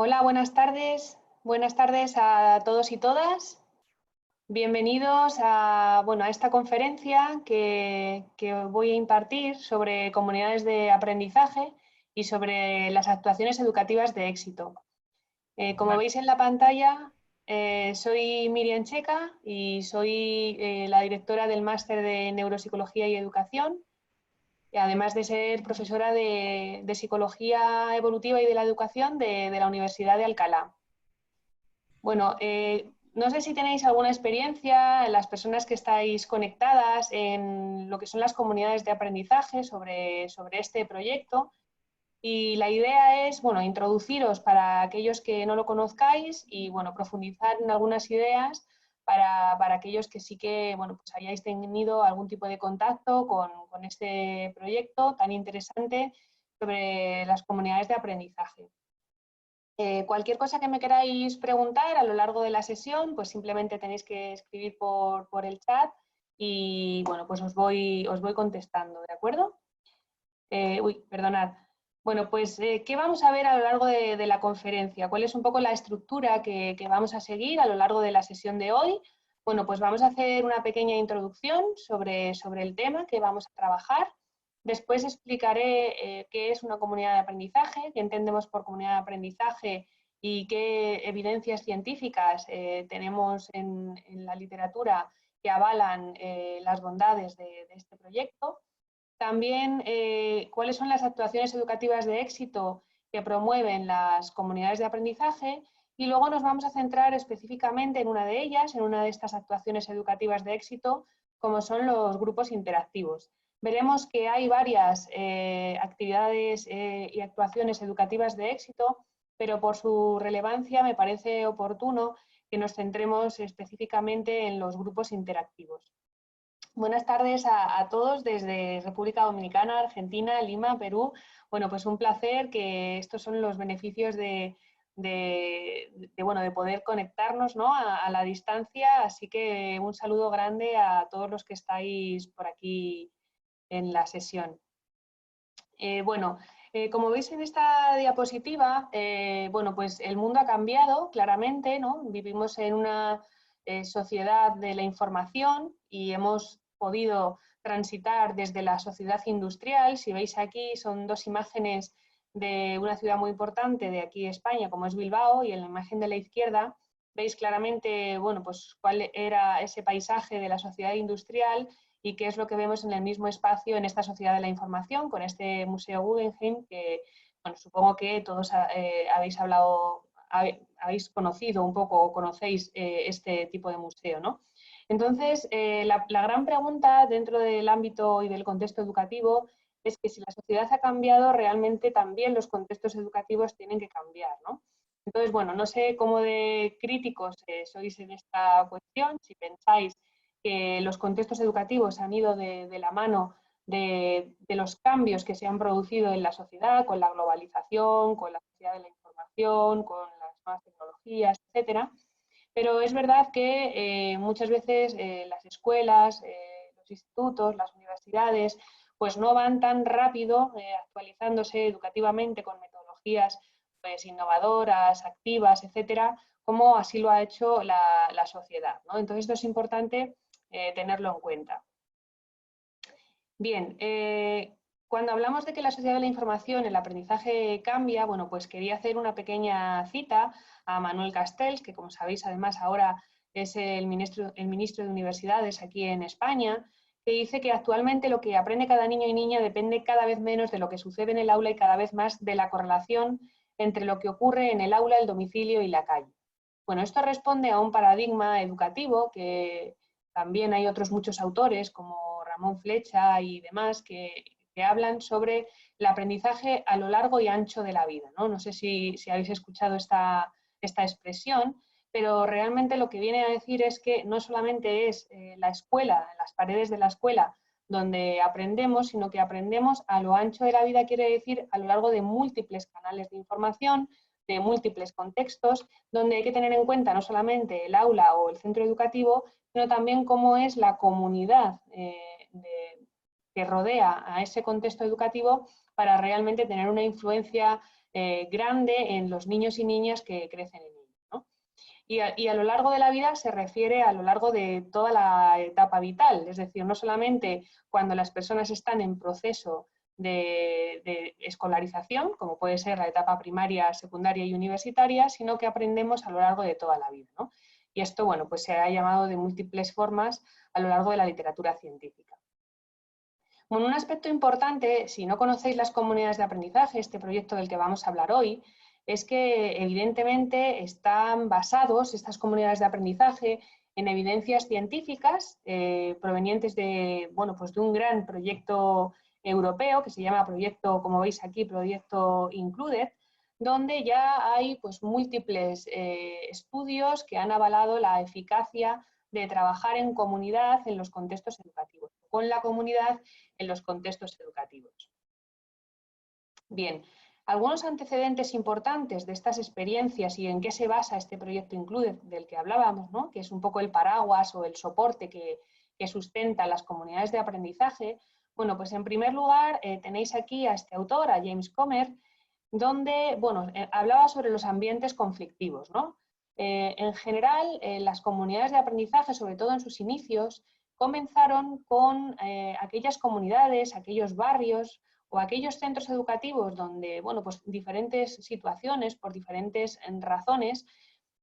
Hola, buenas tardes. Buenas tardes a todos y todas. Bienvenidos a esta conferencia que voy a impartir sobre comunidades de aprendizaje y sobre las actuaciones educativas de éxito. Como Vale. veis en la pantalla, soy Miriam Checa y soy la directora del Máster de Neuropsicología y Educación, y además de ser profesora de Psicología Evolutiva y de la Educación de la Universidad de Alcalá. Bueno, no sé si tenéis alguna experiencia, las personas que estáis conectadas en lo que son las comunidades de aprendizaje sobre este proyecto. Y la idea es, bueno, introduciros para aquellos que no lo conozcáis y, bueno, profundizar en algunas ideas para aquellos que sí que, bueno, pues hayáis tenido algún tipo de contacto con este proyecto tan interesante sobre las comunidades de aprendizaje. Cualquier cosa que me queráis preguntar a lo largo de la sesión, pues simplemente tenéis que escribir por el chat y, bueno, pues os voy contestando, ¿de acuerdo? Perdonad. Bueno, pues, ¿qué vamos a ver a lo largo de la conferencia? ¿Cuál es un poco la estructura que vamos a seguir a lo largo de la sesión de hoy? Bueno, pues vamos a hacer una pequeña introducción sobre el tema que vamos a trabajar. Después explicaré qué es una comunidad de aprendizaje, qué entendemos por comunidad de aprendizaje y qué evidencias científicas tenemos en la literatura que avalan las bondades de este proyecto. También, cuáles son las actuaciones educativas de éxito que promueven las comunidades de aprendizaje, y luego nos vamos a centrar específicamente en una de ellas, en una de estas actuaciones educativas de éxito, como son los grupos interactivos. Veremos que hay varias actividades y actuaciones educativas de éxito, pero por su relevancia me parece oportuno que nos centremos específicamente en los grupos interactivos. Buenas tardes a todos desde República Dominicana, Argentina, Lima, Perú. Bueno, pues un placer, que estos son los beneficios de poder conectarnos, ¿no?, a la distancia. Así que un saludo grande a todos los que estáis por aquí en la sesión. Como veis en esta diapositiva, bueno, pues el mundo ha cambiado claramente, ¿no? Vivimos en una sociedad de la información y hemos podido transitar desde la sociedad industrial. Si veis aquí, son dos imágenes de una ciudad muy importante de aquí España, como es Bilbao, y en la imagen de la izquierda veis claramente, bueno, pues cuál era ese paisaje de la sociedad industrial y qué es lo que vemos en el mismo espacio en esta sociedad de la información, con este Museo Guggenheim, que, bueno, supongo que todos habéis conocido un poco o conocéis este tipo de museo, ¿no? Entonces, la gran pregunta dentro del ámbito y del contexto educativo es que si la sociedad ha cambiado, realmente también los contextos educativos tienen que cambiar, ¿no? Entonces, bueno, no sé cómo de críticos sois en esta cuestión, si pensáis que los contextos educativos han ido de la mano de los cambios que se han producido en la sociedad, con la globalización, con la sociedad de la información, con las nuevas tecnologías, etcétera. Pero es verdad que muchas veces las escuelas, los institutos, las universidades, pues no van tan rápido actualizándose educativamente con metodologías pues innovadoras, activas, etcétera, como así lo ha hecho la sociedad, ¿no? Entonces esto es importante tenerlo en cuenta. Bien, cuando hablamos de que la sociedad de la información, el aprendizaje cambia, bueno, pues quería hacer una pequeña cita a Manuel Castells, que, como sabéis, además ahora es el ministro de Universidades aquí en España, que dice que actualmente lo que aprende cada niño y niña depende cada vez menos de lo que sucede en el aula y cada vez más de la correlación entre lo que ocurre en el aula, el domicilio y la calle. Bueno, esto responde a un paradigma educativo que también hay otros muchos autores, como Ramón Flecha y demás, que hablan sobre el aprendizaje a lo largo y ancho de la vida, ¿no? No sé si habéis escuchado esta expresión, pero realmente lo que viene a decir es que no solamente es la escuela, las paredes de la escuela, donde aprendemos, sino que aprendemos a lo ancho de la vida, quiere decir a lo largo de múltiples canales de información, de múltiples contextos, donde hay que tener en cuenta no solamente el aula o el centro educativo, sino también cómo es la comunidad que rodea a ese contexto educativo para realmente tener una influencia grande en los niños y niñas que crecen en él, ¿no? Y a lo largo de la vida se refiere a lo largo de toda la etapa vital, es decir, no solamente cuando las personas están en proceso de escolarización, como puede ser la etapa primaria, secundaria y universitaria, sino que aprendemos a lo largo de toda la vida, ¿no? Y esto, bueno, pues se ha llamado de múltiples formas a lo largo de la literatura científica. Bueno, un aspecto importante, si no conocéis las comunidades de aprendizaje, este proyecto del que vamos a hablar hoy, es que evidentemente están basados estas comunidades de aprendizaje en evidencias científicas provenientes de, bueno, pues de un gran proyecto europeo que se llama proyecto, como veis aquí, proyecto Included, donde ya hay pues múltiples estudios que han avalado la eficacia de trabajar en comunidad en los contextos educativos, con la comunidad en los contextos educativos. Bien, algunos antecedentes importantes de estas experiencias y en qué se basa este proyecto Included del que hablábamos, ¿no? Que es un poco el paraguas o el soporte que sustenta las comunidades de aprendizaje. Bueno, pues en primer lugar tenéis aquí a este autor, a James Comer, donde, bueno, hablaba sobre los ambientes conflictivos, ¿no? En general, las comunidades de aprendizaje, sobre todo en sus inicios, comenzaron con aquellas comunidades, aquellos barrios o aquellos centros educativos donde, bueno, pues diferentes situaciones, por diferentes razones,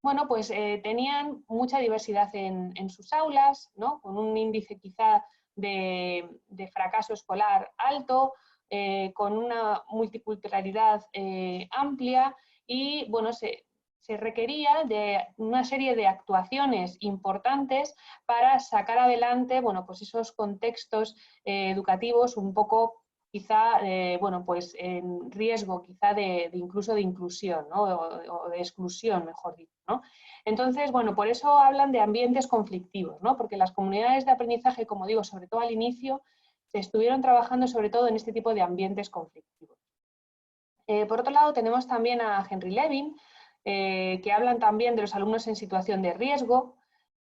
bueno, pues tenían mucha diversidad en sus aulas, ¿no? Con un índice quizá de fracaso escolar alto, con una multiculturalidad amplia y, bueno, se requería de una serie de actuaciones importantes para sacar adelante, bueno, pues esos contextos educativos un poco quizá, bueno, pues en riesgo quizá de incluso de inclusión, ¿no? O de exclusión, mejor dicho, ¿no? Entonces, bueno, por eso hablan de ambientes conflictivos, ¿no? Porque las comunidades de aprendizaje, como digo, sobre todo al inicio, se estuvieron trabajando sobre todo en este tipo de ambientes conflictivos. Por otro lado, tenemos también a Henry Levin, que hablan también de los alumnos en situación de riesgo,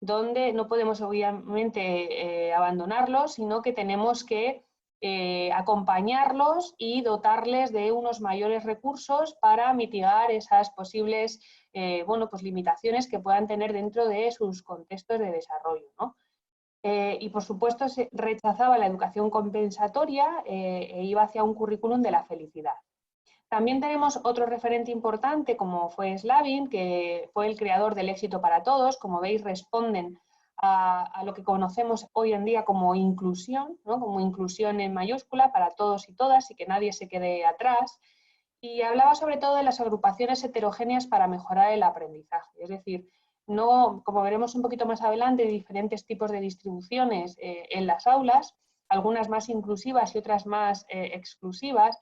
donde no podemos obviamente abandonarlos, sino que tenemos que acompañarlos y dotarles de unos mayores recursos para mitigar esas posibles bueno, pues limitaciones que puedan tener dentro de sus contextos de desarrollo, ¿no? Y por supuesto se rechazaba la educación compensatoria e iba hacia un currículum de la felicidad. También tenemos otro referente importante como fue Slavin, que fue el creador del éxito para todos. Como veis, responden a lo que conocemos hoy en día como inclusión, ¿no? Como inclusión en mayúscula para todos y todas y que nadie se quede atrás. Y hablaba sobre todo de las agrupaciones heterogéneas para mejorar el aprendizaje. Es decir, no, como veremos un poquito más adelante, diferentes tipos de distribuciones en las aulas, algunas más inclusivas y otras más exclusivas.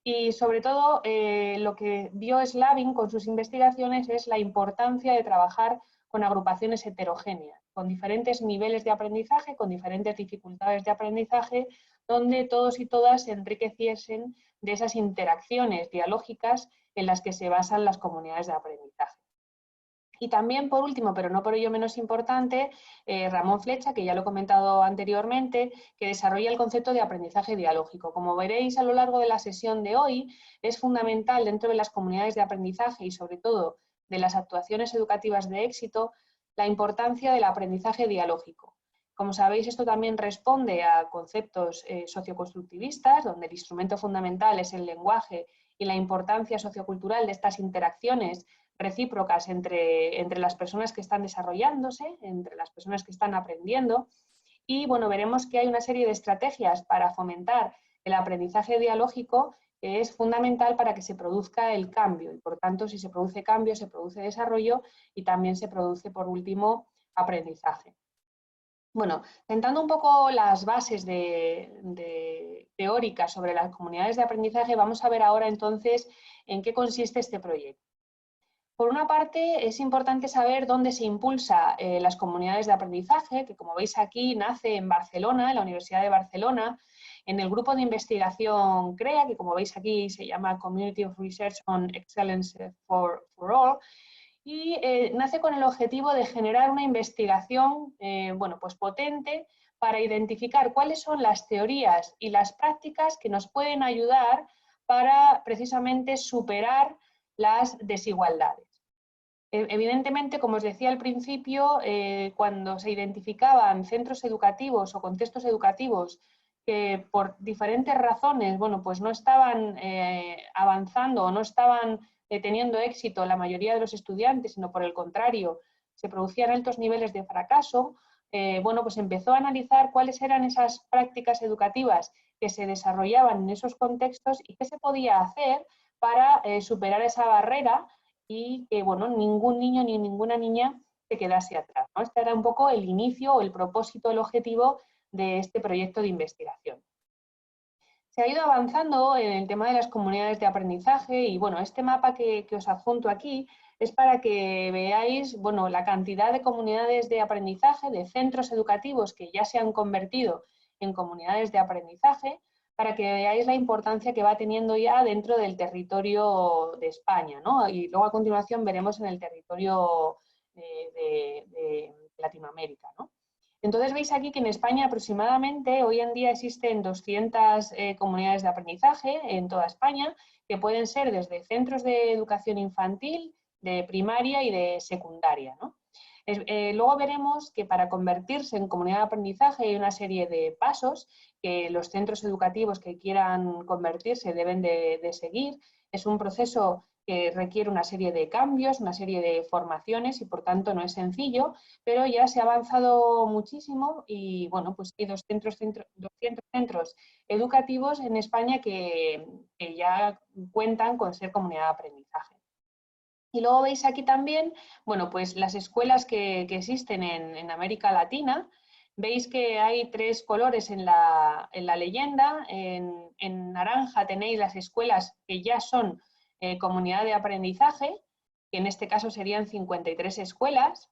Y sobre todo lo que vio Slavin con sus investigaciones es la importancia de trabajar con agrupaciones heterogéneas, con diferentes niveles de aprendizaje, con diferentes dificultades de aprendizaje, donde todos y todas se enriqueciesen de esas interacciones dialógicas en las que se basan las comunidades de aprendizaje. Y también, por último, pero no por ello menos importante, Ramón Flecha, que ya lo he comentado anteriormente, que desarrolla el concepto de aprendizaje dialógico. Como veréis a lo largo de la sesión de hoy, es fundamental dentro de las comunidades de aprendizaje y sobre todo de las actuaciones educativas de éxito, la importancia del aprendizaje dialógico. Como sabéis, esto también responde a conceptos socioconstructivistas, donde el instrumento fundamental es el lenguaje y la importancia sociocultural de estas interacciones recíprocas entre las personas que están desarrollándose, entre las personas que están aprendiendo. Y bueno, veremos que hay una serie de estrategias para fomentar el aprendizaje dialógico que es fundamental para que se produzca el cambio. Y por tanto, si se produce cambio, se produce desarrollo y también se produce, por último, aprendizaje. Bueno, sentando un poco las bases teóricas sobre las comunidades de aprendizaje, vamos a ver ahora entonces en qué consiste este proyecto. Por una parte, es importante saber dónde se impulsa las comunidades de aprendizaje, que como veis aquí nace en Barcelona, en la Universidad de Barcelona, en el grupo de investigación CREA, que como veis aquí se llama Community of Research on Excellence for All, y nace con el objetivo de generar una investigación bueno, pues potente para identificar cuáles son las teorías y las prácticas que nos pueden ayudar para precisamente superar las desigualdades. Evidentemente, como os decía al principio, cuando se identificaban centros educativos o contextos educativos que por diferentes razones, bueno, pues no estaban avanzando o no estaban teniendo éxito la mayoría de los estudiantes, sino por el contrario, se producían altos niveles de fracaso, bueno, pues empezó a analizar cuáles eran esas prácticas educativas que se desarrollaban en esos contextos y qué se podía hacer para superar esa barrera y que, bueno, ningún niño ni ninguna niña se quedase atrás, ¿no? Este era un poco el inicio o el propósito, el objetivo de este proyecto de investigación. Se ha ido avanzando en el tema de las comunidades de aprendizaje y, bueno, este mapa que os adjunto aquí es para que veáis, bueno, la cantidad de comunidades de aprendizaje, de centros educativos que ya se han convertido en comunidades de aprendizaje, para que veáis la importancia que va teniendo ya dentro del territorio de España, ¿no? Y luego a continuación veremos en el territorio de Latinoamérica, ¿no? Entonces veis aquí que en España aproximadamente hoy en día existen 200 comunidades de aprendizaje en toda España, que pueden ser desde centros de educación infantil, de primaria y de secundaria, ¿no? Luego veremos que para convertirse en comunidad de aprendizaje hay una serie de pasos que los centros educativos que quieran convertirse deben de seguir. Es un proceso que requiere una serie de cambios, una serie de formaciones y por tanto no es sencillo, pero ya se ha avanzado muchísimo y bueno, pues hay 200 centros educativos en España que ya cuentan con ser comunidad de aprendizaje. Y luego veis aquí también, bueno, pues las escuelas que existen en América Latina. Veis que hay tres colores en la leyenda. En naranja tenéis las escuelas que ya son comunidad de aprendizaje, que en este caso serían 53 escuelas.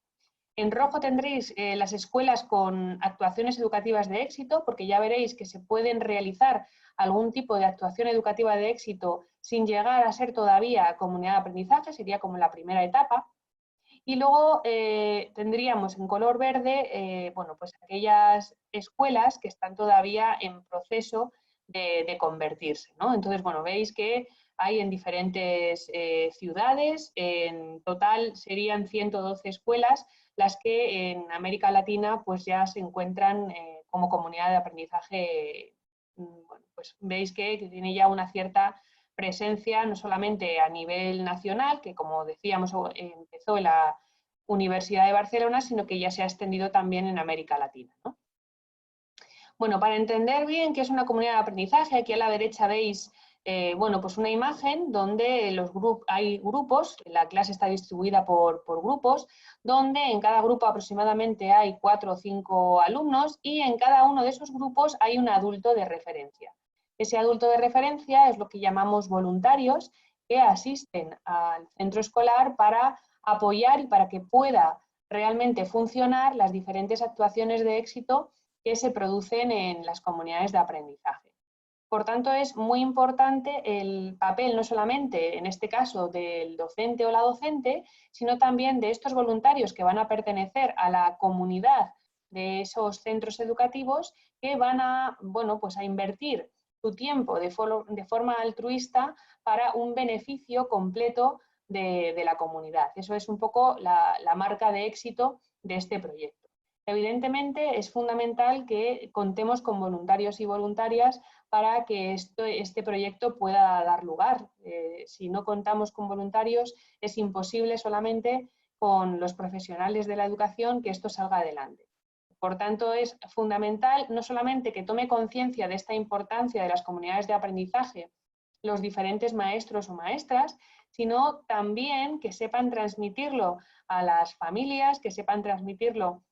En rojo tendréis las escuelas con actuaciones educativas de éxito, porque ya veréis que se pueden realizar algún tipo de actuación educativa de éxito sin llegar a ser todavía comunidad de aprendizaje, sería como la primera etapa. Y luego tendríamos en color verde, bueno, pues aquellas escuelas que están todavía en proceso de convertirse, ¿no? Entonces, bueno, veis que hay en diferentes ciudades, en total serían 112 escuelas las que en América Latina pues ya se encuentran como comunidad de aprendizaje. Bueno, pues veis que tiene ya una cierta presencia no solamente a nivel nacional, que como decíamos empezó en la Universidad de Barcelona, sino que ya se ha extendido también en América Latina, ¿no? Bueno, para entender bien qué es una comunidad de aprendizaje, aquí a la derecha veis bueno, pues una imagen donde hay grupos, la clase está distribuida por grupos, donde en cada grupo aproximadamente hay 4 o 5 alumnos y en cada uno de esos grupos hay un adulto de referencia. Ese adulto de referencia es lo que llamamos voluntarios, que asisten al centro escolar para apoyar y para que pueda realmente funcionar las diferentes actuaciones de éxito que se producen en las comunidades de aprendizaje. Por tanto, es muy importante el papel no solamente, en este caso, del docente o la docente, sino también de estos voluntarios que van a pertenecer a la comunidad de esos centros educativos que van a, bueno, pues a invertir su tiempo de forma altruista para un beneficio completo de la comunidad. Eso es un poco la marca de éxito de este proyecto. Evidentemente, es fundamental que contemos con voluntarios y voluntarias para que este proyecto pueda dar lugar. Si no contamos con voluntarios, es imposible solamente con los profesionales de la educación que esto salga adelante. Por tanto, es fundamental no solamente que tome conciencia de esta importancia de las comunidades de aprendizaje los diferentes maestros o maestras, sino también que sepan transmitirlo a las familias, que sepan transmitirlo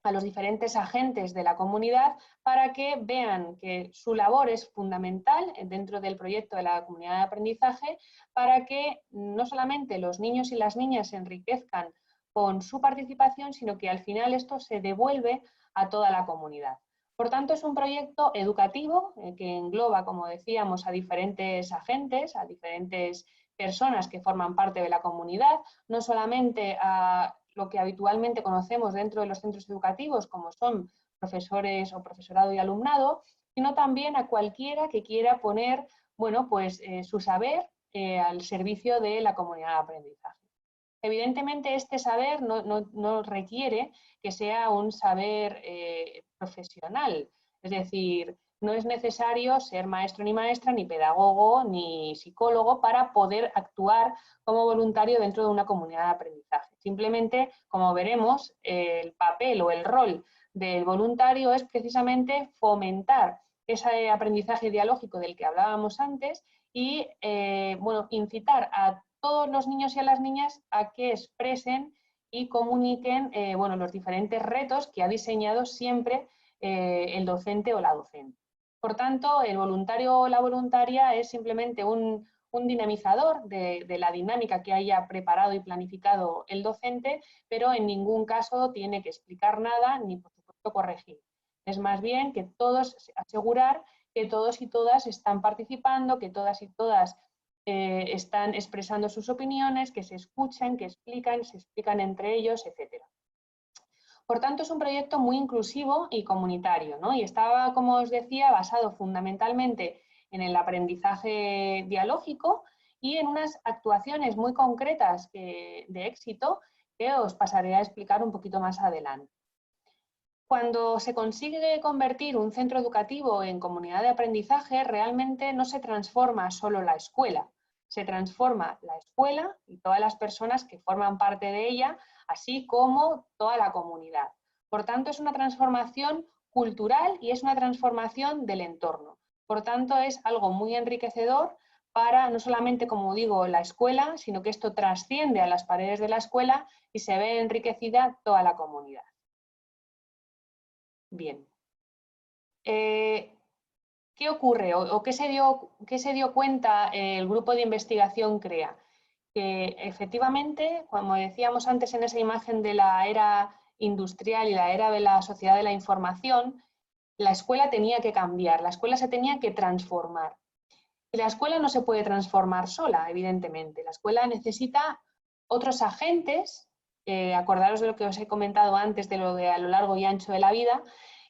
a los diferentes agentes de la comunidad para que vean que su labor es fundamental dentro del proyecto de la comunidad de aprendizaje para que no solamente los niños y las niñas se enriquezcan con su participación, sino que al final esto se devuelve a toda la comunidad. Por tanto, es un proyecto educativo que engloba, como decíamos, a diferentes agentes, a diferentes personas que forman parte de la comunidad, no solamente a lo que habitualmente conocemos dentro de los centros educativos, como son profesores o profesorado y alumnado, sino también a cualquiera que quiera poner, bueno, pues, su saber al servicio de la comunidad de aprendizaje. Evidentemente, este saber no requiere que sea un saber profesional, es decir, no es necesario ser maestro ni maestra, ni pedagogo, ni psicólogo para poder actuar como voluntario dentro de una comunidad de aprendizaje. Simplemente, como veremos, el papel o el rol del voluntario es precisamente fomentar ese aprendizaje dialógico del que hablábamos antes y bueno, incitar a todos los niños y a las niñas a que expresen y comuniquen bueno, los diferentes retos que ha diseñado siempre el docente o la docente. Por tanto, el voluntario o la voluntaria es simplemente un dinamizador de la dinámica que haya preparado y planificado el docente, pero en ningún caso tiene que explicar nada ni, por supuesto, corregir. Es más bien que todos asegurar que todos y todas están participando, que todas y todas están expresando sus opiniones, que se escuchan, que se explican entre ellos, etc. Por tanto, es un proyecto muy inclusivo y comunitario, ¿no? Y estaba, como os decía, basado fundamentalmente en el aprendizaje dialógico y en unas actuaciones muy concretas de éxito que os pasaré a explicar un poquito más adelante. Cuando se consigue convertir un centro educativo en comunidad de aprendizaje, realmente no se transforma solo la escuela, se transforma la escuela y todas las personas que forman parte de ella, así como toda la comunidad. Por tanto, es una transformación cultural y es una transformación del entorno. Por tanto, es algo muy enriquecedor para no solamente, como digo, la escuela, sino que esto trasciende a las paredes de la escuela y se ve enriquecida toda la comunidad. Bien. ¿Qué ocurre o qué se dio cuenta el grupo de investigación CREA? Que efectivamente, como decíamos antes en esa imagen de la era industrial y la era de la sociedad de la información, la escuela tenía que cambiar, la escuela se tenía que transformar. Y la escuela no se puede transformar sola, evidentemente. La escuela necesita otros agentes, acordaros de lo que os he comentado antes de lo de a lo largo y ancho de la vida,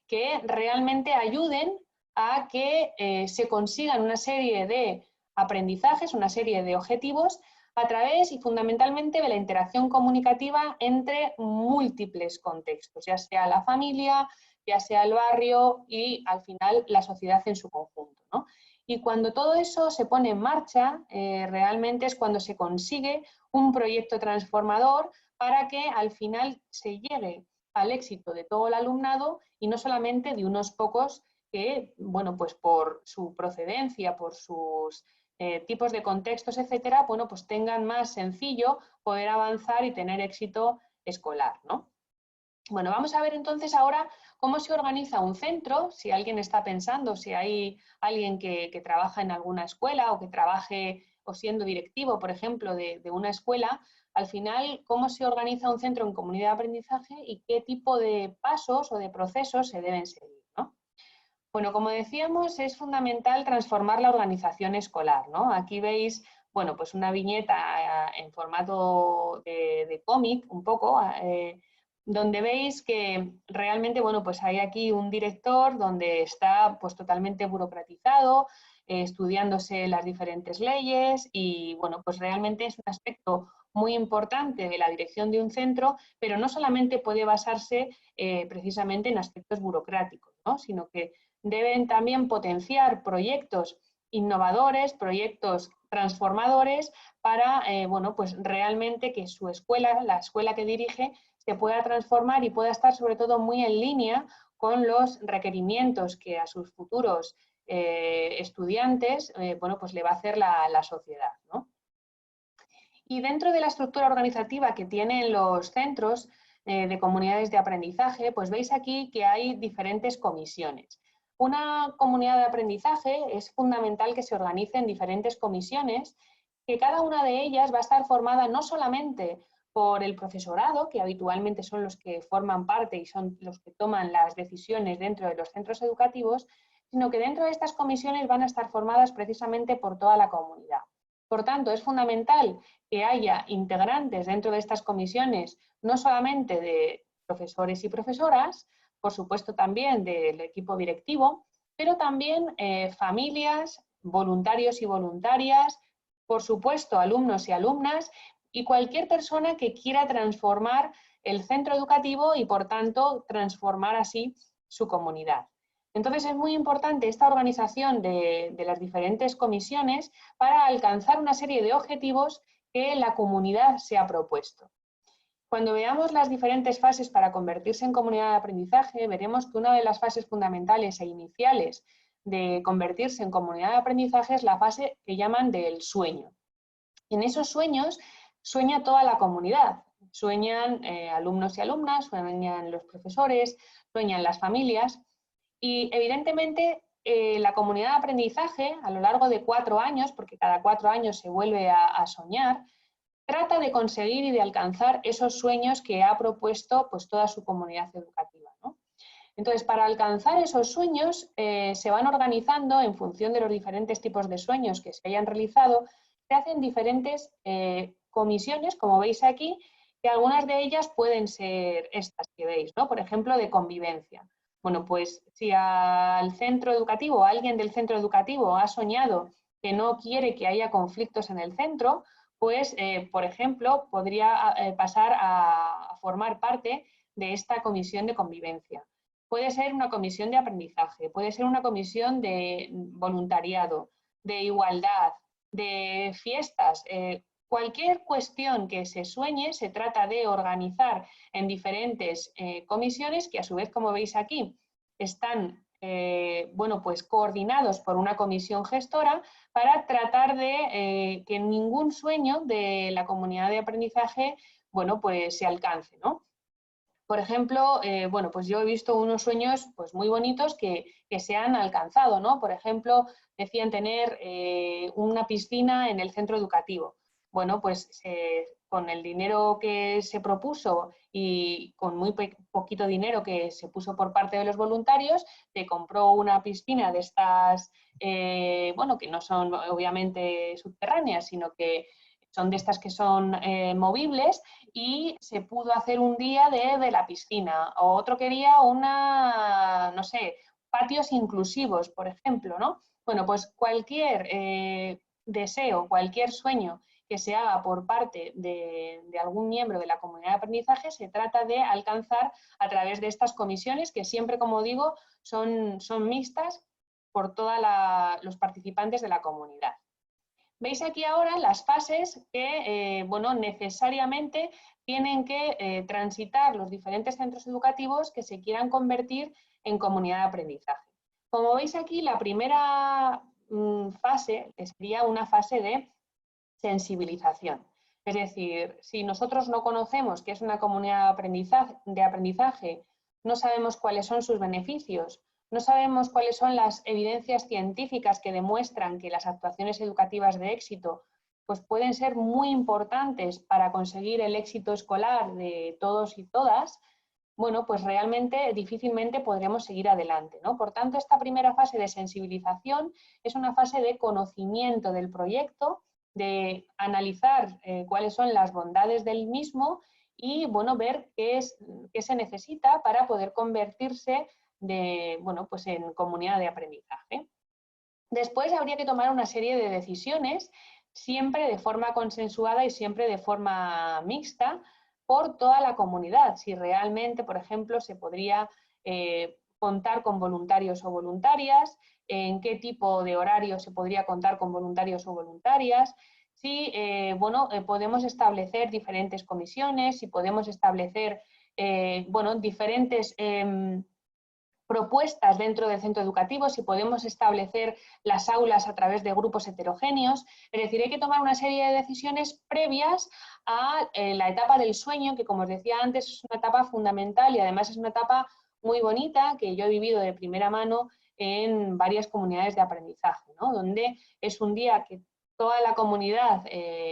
que realmente ayuden a que se consigan una serie de aprendizajes, una serie de objetivos a través y fundamentalmente de la interacción comunicativa entre múltiples contextos, ya sea la familia, ya sea el barrio y al final la sociedad en su conjunto, ¿no? Y cuando todo eso se pone en marcha, realmente es cuando se consigue un proyecto transformador para que al final se llegue al éxito de todo el alumnado y no solamente de unos pocos que, bueno, pues por su procedencia, por sus tipos de contextos, etcétera, bueno, pues tengan más sencillo poder avanzar y tener éxito escolar, ¿no? Bueno, vamos a ver entonces ahora cómo se organiza un centro, si alguien está pensando, si hay alguien que trabaja en alguna escuela o que trabaje o siendo directivo, por ejemplo, de una escuela, al final, cómo se organiza un centro en comunidad de aprendizaje y qué tipo de pasos o de procesos se deben seguir, ¿no? Bueno, como decíamos, es fundamental transformar la organización escolar, ¿no? Aquí veis, bueno, pues una viñeta en formato de cómic, un poco, donde veis que realmente, bueno, pues hay aquí un director donde está pues totalmente burocratizado, estudiándose las diferentes leyes y, bueno, pues realmente es un aspecto muy importante de la dirección de un centro, pero no solamente puede basarse precisamente en aspectos burocráticos, ¿no? Sino que deben también potenciar proyectos innovadores, proyectos transformadores para, bueno, pues realmente que su escuela, la escuela que dirige, se pueda transformar y pueda estar sobre todo muy en línea con los requerimientos que a sus futuros estudiantes, bueno, pues le va a hacer la sociedad, ¿no? Y dentro de la estructura organizativa que tienen los centros de comunidades de aprendizaje, pues veis aquí que hay diferentes comisiones. Una comunidad de aprendizaje es fundamental que se organice en diferentes comisiones, que cada una de ellas va a estar formada no solamente por el profesorado, que habitualmente son los que forman parte y son los que toman las decisiones dentro de los centros educativos, sino que dentro de estas comisiones van a estar formadas precisamente por toda la comunidad. Por tanto, es fundamental que haya integrantes dentro de estas comisiones, no solamente de profesores y profesoras, por supuesto también del equipo directivo, pero también familias, voluntarios y voluntarias, por supuesto alumnos y alumnas y cualquier persona que quiera transformar el centro educativo y por tanto transformar así su comunidad. Entonces es muy importante esta organización de las diferentes comisiones para alcanzar una serie de objetivos que la comunidad se ha propuesto. Cuando veamos las diferentes fases para convertirse en comunidad de aprendizaje, veremos que una de las fases fundamentales e iniciales de convertirse en comunidad de aprendizaje es la fase que llaman del sueño. En esos sueños sueña toda la comunidad, sueñan alumnos y alumnas, sueñan los profesores, sueñan las familias y evidentemente la comunidad de aprendizaje a lo largo de 4 años, porque cada 4 años se vuelve a soñar, trata de conseguir y de alcanzar esos sueños que ha propuesto pues, toda su comunidad educativa, ¿no? Entonces, para alcanzar esos sueños, se van organizando en función de los diferentes tipos de sueños que se hayan realizado, se hacen diferentes comisiones, como veis aquí, que algunas de ellas pueden ser estas que veis, ¿no? Por ejemplo, de convivencia. Bueno, pues si al centro educativo, alguien del centro educativo ha soñado que no quiere que haya conflictos en el centro, pues, por ejemplo, podría pasar a formar parte de esta comisión de convivencia. Puede ser una comisión de aprendizaje, puede ser una comisión de voluntariado, de igualdad, de fiestas. Cualquier cuestión que se sueñe se trata de organizar en diferentes comisiones que a su vez, como veis aquí, están bueno, pues coordinados por una comisión gestora para tratar de que ningún sueño de la comunidad de aprendizaje, bueno, pues se alcance, ¿no? Por ejemplo, bueno, pues yo he visto unos sueños pues, muy bonitos que se han alcanzado, ¿no? Por ejemplo, decían tener una piscina en el centro educativo. Bueno, pues con el dinero que se propuso y con muy poquito dinero que se puso por parte de los voluntarios, se compró una piscina de estas, bueno, que no son obviamente subterráneas, sino que son de estas que son movibles y se pudo hacer un día de la piscina. O otro quería una, no sé, patios inclusivos, por ejemplo, ¿no? Bueno, pues cualquier deseo, cualquier sueño que se haga por parte de algún miembro de la comunidad de aprendizaje se trata de alcanzar a través de estas comisiones que siempre, como digo, son mixtas por todos los participantes de la comunidad. Veis aquí ahora las fases que, bueno, necesariamente tienen que transitar los diferentes centros educativos que se quieran convertir en comunidad de aprendizaje. Como veis aquí, la primera fase sería una fase de sensibilización. Es decir, si nosotros no conocemos qué es una comunidad de aprendizaje, no sabemos cuáles son sus beneficios, no sabemos cuáles son las evidencias científicas que demuestran que las actuaciones educativas de éxito pues pueden ser muy importantes para conseguir el éxito escolar de todos y todas, bueno, pues realmente difícilmente podremos seguir adelante, ¿no? Por tanto, esta primera fase de sensibilización es una fase de conocimiento del proyecto, de analizar cuáles son las bondades del mismo y, bueno, ver qué se necesita para poder convertirse bueno, pues en comunidad de aprendizaje. Después habría que tomar una serie de decisiones, siempre de forma consensuada y siempre de forma mixta, por toda la comunidad. Si realmente, por ejemplo, se podría contar con voluntarios o voluntarias, en qué tipo de horario se podría contar con voluntarios o voluntarias, si bueno, podemos establecer diferentes comisiones, si podemos establecer bueno, diferentes propuestas dentro del centro educativo, si podemos establecer las aulas a través de grupos heterogéneos. Es decir, hay que tomar una serie de decisiones previas a la etapa del sueño, que como os decía antes es una etapa fundamental y además es una etapa muy bonita que yo he vivido de primera mano en varias comunidades de aprendizaje, ¿no? Donde es un día que toda la comunidad,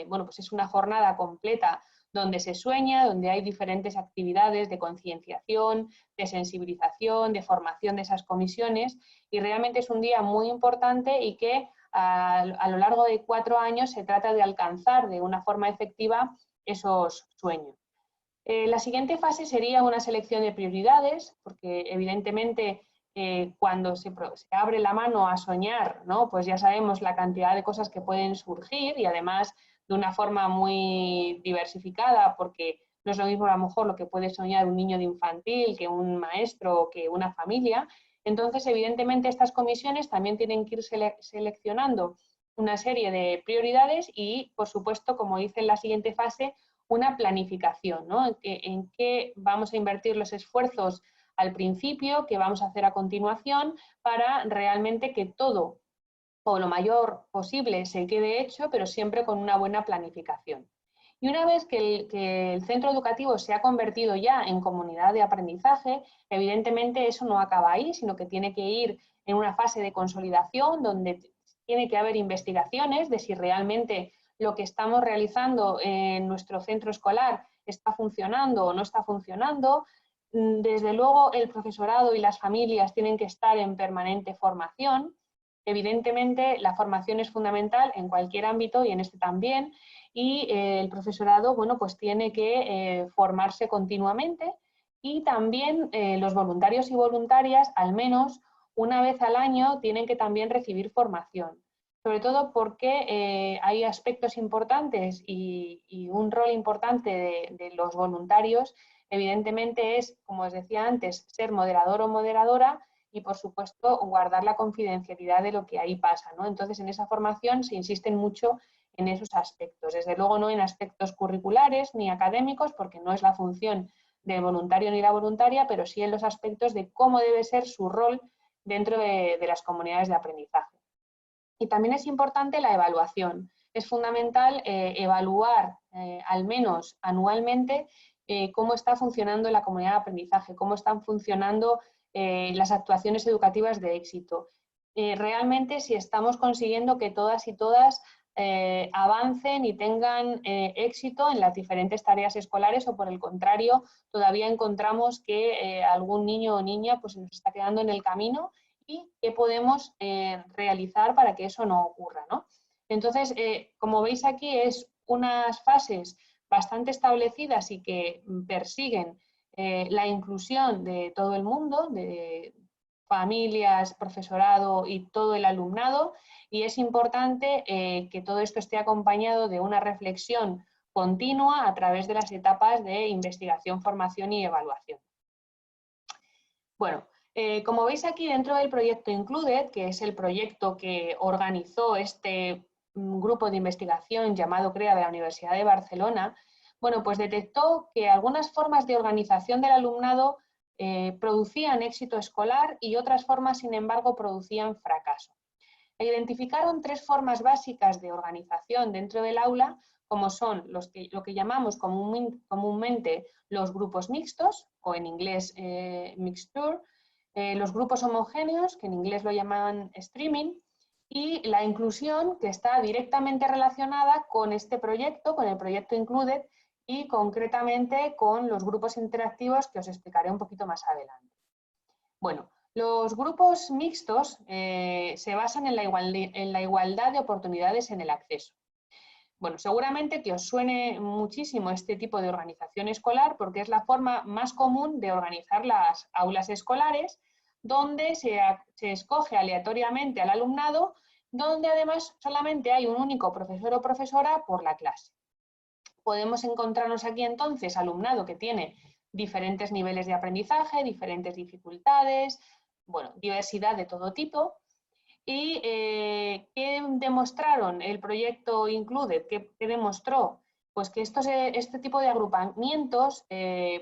bueno, pues es una jornada completa donde se sueña, donde hay diferentes actividades de concienciación, de sensibilización, de formación de esas comisiones y realmente es un día muy importante y que a lo largo de 4 años se trata de alcanzar de una forma efectiva esos sueños. La siguiente fase sería una selección de prioridades, porque evidentemente cuando se abre la mano a soñar, ¿no? Pues ya sabemos la cantidad de cosas que pueden surgir y además de una forma muy diversificada, porque no es lo mismo a lo mejor lo que puede soñar un niño de infantil que un maestro o que una familia. Entonces, evidentemente, estas comisiones también tienen que ir seleccionando una serie de prioridades y, por supuesto, como dice en la siguiente fase, una planificación, ¿no? En qué vamos a invertir los esfuerzos al principio, qué vamos a hacer a continuación, para realmente que todo o lo mayor posible se quede hecho, pero siempre con una buena planificación. Y una vez que el centro educativo se ha convertido ya en comunidad de aprendizaje, evidentemente eso no acaba ahí, sino que tiene que ir en una fase de consolidación donde tiene que haber investigaciones de si realmente lo que estamos realizando en nuestro centro escolar está funcionando o no está funcionando. Desde luego, el profesorado y las familias tienen que estar en permanente formación. Evidentemente, la formación es fundamental en cualquier ámbito y en este también, y el profesorado, bueno, pues tiene que formarse continuamente, y también los voluntarios y voluntarias, al menos una vez al año, tienen que también recibir formación, sobre todo porque hay aspectos importantes y un rol importante de los voluntarios, evidentemente es, como os decía antes, ser moderador o moderadora y, por supuesto, guardar la confidencialidad de lo que ahí pasa, ¿no? Entonces, en esa formación se insisten mucho en esos aspectos. Desde luego no en aspectos curriculares ni académicos, porque no es la función del voluntario ni la voluntaria, pero sí en los aspectos de cómo debe ser su rol dentro de las comunidades de aprendizaje. Y también es importante la evaluación. Es fundamental evaluar al menos anualmente cómo está funcionando la comunidad de aprendizaje, cómo están funcionando las actuaciones educativas de éxito. Realmente si estamos consiguiendo que todas y todas avancen y tengan éxito en las diferentes tareas escolares, o por el contrario, todavía encontramos que algún niño o niña pues, nos está quedando en el camino, y qué podemos realizar para que eso no ocurra, ¿no? Entonces, como veis aquí, es unas fases bastante establecidas y que persiguen la inclusión de todo el mundo, de familias, profesorado y todo el alumnado, y es importante que todo esto esté acompañado de una reflexión continua a través de las etapas de investigación, formación y evaluación. Bueno, como veis aquí dentro del proyecto Included, que es el proyecto que organizó este grupo de investigación llamado CREA de la Universidad de Barcelona, bueno, pues detectó que algunas formas de organización del alumnado producían éxito escolar y otras formas, sin embargo, producían fracaso. Identificaron tres formas básicas de organización dentro del aula, como son lo que llamamos comúnmente los grupos mixtos, o en inglés mixture, los grupos homogéneos, que en inglés lo llaman streaming, y la inclusión, que está directamente relacionada con este proyecto, con el proyecto Included, y concretamente con los grupos interactivos, que os explicaré un poquito más adelante. Bueno, los grupos mixtos se basan en la igualdad de oportunidades en el acceso. Bueno, seguramente que os suene muchísimo este tipo de organización escolar, porque es la forma más común de organizar las aulas escolares, donde se escoge aleatoriamente al alumnado, donde además solamente hay un único profesor o profesora por la clase. Podemos encontrarnos aquí entonces alumnado que tiene diferentes niveles de aprendizaje, diferentes dificultades, bueno, diversidad de todo tipo. ¿Y qué demostraron el proyecto Included? ¿Qué demostró? Pues que este tipo de agrupamientos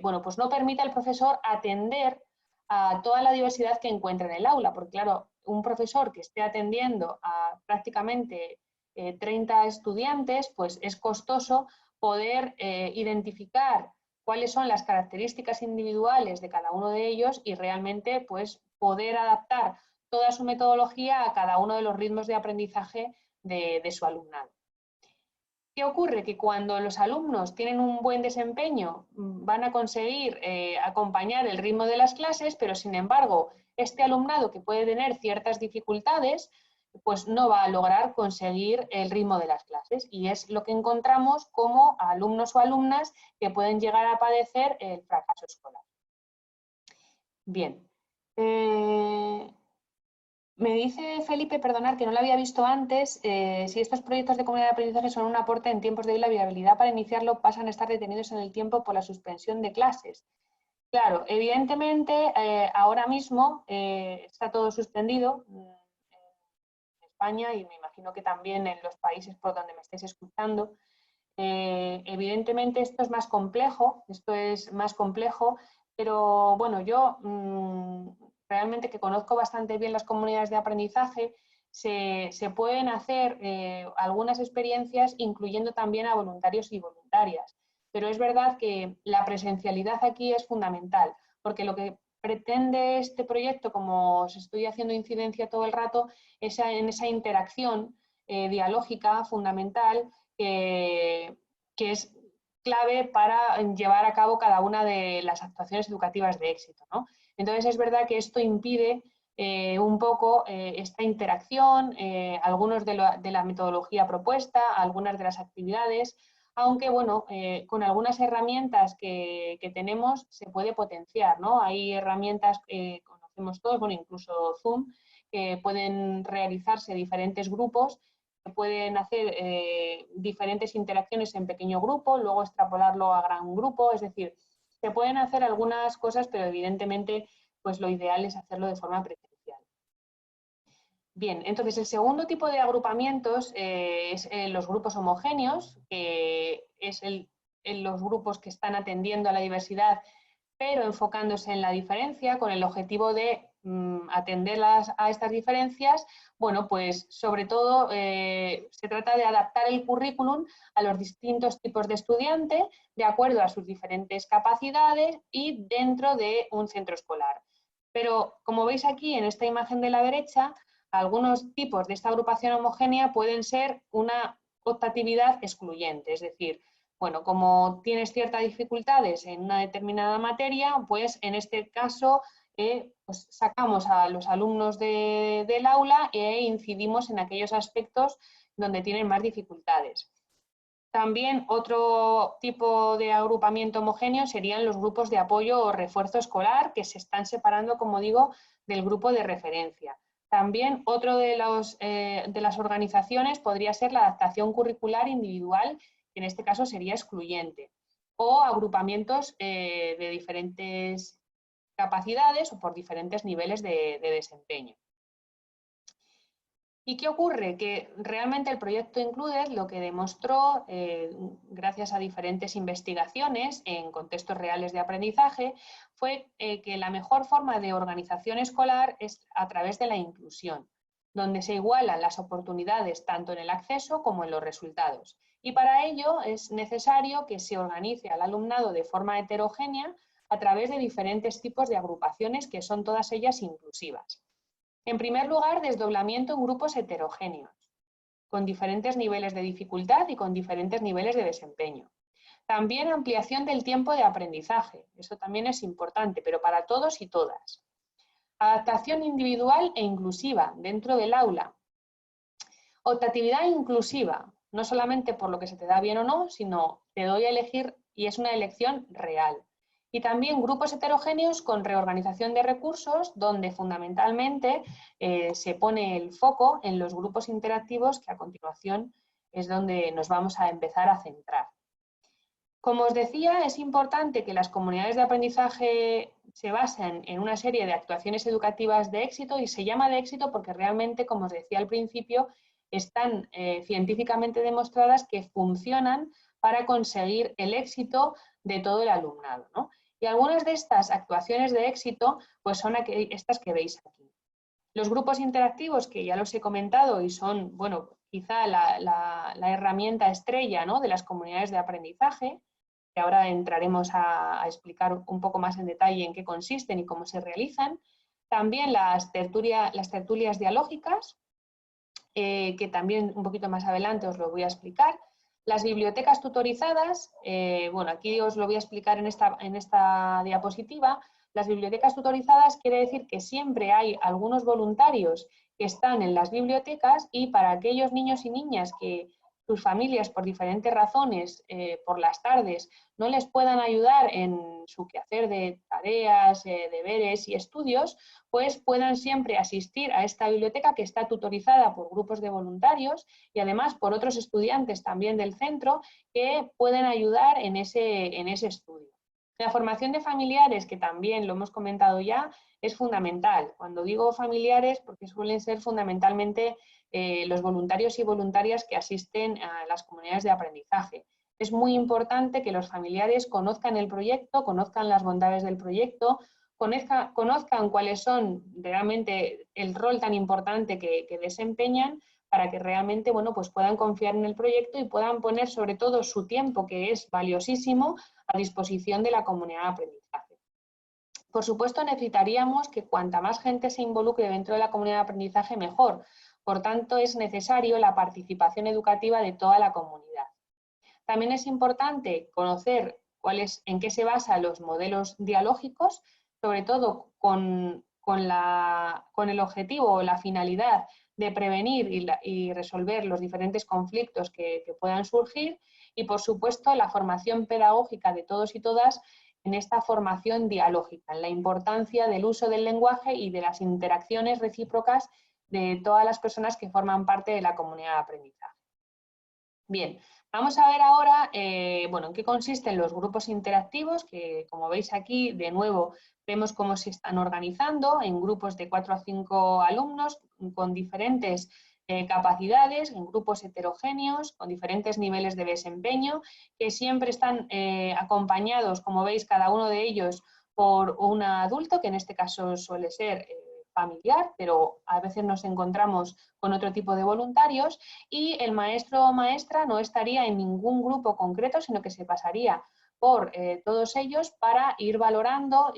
bueno, pues no permite al profesor atender a toda la diversidad que encuentra en el aula, porque claro, un profesor que esté atendiendo a prácticamente 30 estudiantes, pues es costoso poder identificar cuáles son las características individuales de cada uno de ellos y realmente pues poder adaptar toda su metodología a cada uno de los ritmos de aprendizaje de su alumnado. ¿Qué ocurre? Que cuando los alumnos tienen un buen desempeño van a conseguir acompañar el ritmo de las clases, pero sin embargo este alumnado que puede tener ciertas dificultades pues no va a lograr conseguir el ritmo de las clases, y es lo que encontramos como alumnos o alumnas que pueden llegar a padecer el fracaso escolar. Bien. Me dice Felipe, perdonar que no lo había visto antes, si estos proyectos de comunidad de aprendizaje son un aporte en tiempos de hoy, la viabilidad para iniciarlo pasan a estar detenidos en el tiempo por la suspensión de clases. Claro, evidentemente ahora mismo está todo suspendido en España, y me imagino que también en los países por donde me estéis escuchando. Evidentemente esto es más complejo, pero bueno, yo realmente, que conozco bastante bien las comunidades de aprendizaje, se pueden hacer algunas experiencias incluyendo también a voluntarios y voluntarias. Pero es verdad que la presencialidad aquí es fundamental, porque lo que pretende este proyecto, como os estoy haciendo incidencia todo el rato, es en esa interacción dialógica fundamental que es clave para llevar a cabo cada una de las actuaciones educativas de éxito, ¿no? Entonces es verdad que esto impide un poco esta interacción, algunos de la metodología propuesta, algunas de las actividades, aunque bueno, con algunas herramientas que tenemos se puede potenciar, ¿no? Hay herramientas que conocemos todos, bueno, incluso Zoom, que pueden realizarse diferentes grupos, que pueden hacer diferentes interacciones en pequeño grupo, luego extrapolarlo a gran grupo, es decir, se pueden hacer algunas cosas, pero evidentemente pues lo ideal es hacerlo de forma presencial. Bien, entonces el segundo tipo de agrupamientos es los grupos homogéneos, que es los grupos que están atendiendo a la diversidad, pero enfocándose en la diferencia, con el objetivo de atender a estas diferencias. Bueno, pues sobre todo se trata de adaptar el currículum a los distintos tipos de estudiante, de acuerdo a sus diferentes capacidades y dentro de un centro escolar. Pero como veis aquí en esta imagen de la derecha, algunos tipos de esta agrupación homogénea pueden ser una optatividad excluyente, es decir, bueno, como tienes ciertas dificultades en una determinada materia, pues en este caso pues sacamos a los alumnos del aula e incidimos en aquellos aspectos donde tienen más dificultades. También otro tipo de agrupamiento homogéneo serían los grupos de apoyo o refuerzo escolar, que se están separando, como digo, del grupo de referencia. También otro de las organizaciones podría ser la adaptación curricular individual, que en este caso sería excluyente, o agrupamientos de diferentes capacidades o por diferentes niveles de desempeño. ¿Y qué ocurre? Que realmente el proyecto Included lo que demostró, gracias a diferentes investigaciones en contextos reales de aprendizaje, fue que la mejor forma de organización escolar es a través de la inclusión, donde se igualan las oportunidades tanto en el acceso como en los resultados. Y para ello es necesario que se organice al alumnado de forma heterogénea a través de diferentes tipos de agrupaciones, que son todas ellas inclusivas. En primer lugar, desdoblamiento en grupos heterogéneos, con diferentes niveles de dificultad y con diferentes niveles de desempeño. También ampliación del tiempo de aprendizaje, eso también es importante, pero para todos y todas. Adaptación individual e inclusiva dentro del aula. Optatividad inclusiva, no solamente por lo que se te da bien o no, sino te doy a elegir y es una elección real. Y también grupos heterogéneos con reorganización de recursos, donde fundamentalmente se pone el foco en los grupos interactivos, que a continuación es donde nos vamos a empezar a centrar. Como os decía, es importante que las comunidades de aprendizaje se basen en una serie de actuaciones educativas de éxito, y se llama de éxito porque realmente, como os decía al principio, están científicamente demostradas que funcionan para conseguir el éxito de todo el alumnado, ¿no? Y algunas de estas actuaciones de éxito pues son estas que veis aquí. Los grupos interactivos, que ya los he comentado y son, bueno, quizá la herramienta estrella, ¿no?, de las comunidades de aprendizaje, que ahora entraremos a explicar un poco más en detalle en qué consisten y cómo se realizan. También las tertulias dialógicas, que también un poquito más adelante os lo voy a explicar. Las bibliotecas tutorizadas, bueno, aquí os lo voy a explicar en esta diapositiva. Las bibliotecas tutorizadas quiere decir que siempre hay algunos voluntarios que están en las bibliotecas, y para aquellos niños y niñas que sus familias por diferentes razones por las tardes no les puedan ayudar en su quehacer de tareas, deberes y estudios, pues puedan siempre asistir a esta biblioteca que está tutorizada por grupos de voluntarios y además por otros estudiantes también del centro que pueden ayudar en ese estudio. La formación de familiares, que también lo hemos comentado ya, es fundamental. Cuando digo familiares, porque suelen ser fundamentalmente los voluntarios y voluntarias que asisten a las comunidades de aprendizaje. Es muy importante que los familiares conozcan el proyecto, conozcan las bondades del proyecto, conozcan cuáles son realmente el rol tan importante que desempeñan, para que realmente, bueno, pues puedan confiar en el proyecto y puedan poner sobre todo su tiempo, que es valiosísimo, a disposición de la comunidad de aprendizaje. Por supuesto, necesitaríamos que cuanta más gente se involucre dentro de la comunidad de aprendizaje, mejor. Por tanto, es necesario la participación educativa de toda la comunidad. También es importante conocer en qué se basan los modelos dialógicos, sobre todo con el objetivo o la finalidad de prevenir y resolver los diferentes conflictos que puedan surgir, y por supuesto la formación pedagógica de todos y todas en esta formación dialógica, en la importancia del uso del lenguaje y de las interacciones recíprocas de todas las personas que forman parte de la comunidad de aprendizaje. Bien, vamos a ver ahora bueno, en qué consisten los grupos interactivos, que como veis aquí, de nuevo, vemos cómo se están organizando en grupos de 4 a 5 alumnos con diferentes capacidades, en grupos heterogéneos, con diferentes niveles de desempeño, que siempre están acompañados, como veis, cada uno de ellos por un adulto, que en este caso suele ser familiar, pero a veces nos encontramos con otro tipo de voluntarios, y el maestro o maestra no estaría en ningún grupo concreto, sino que se pasaría por todos ellos para ir valorando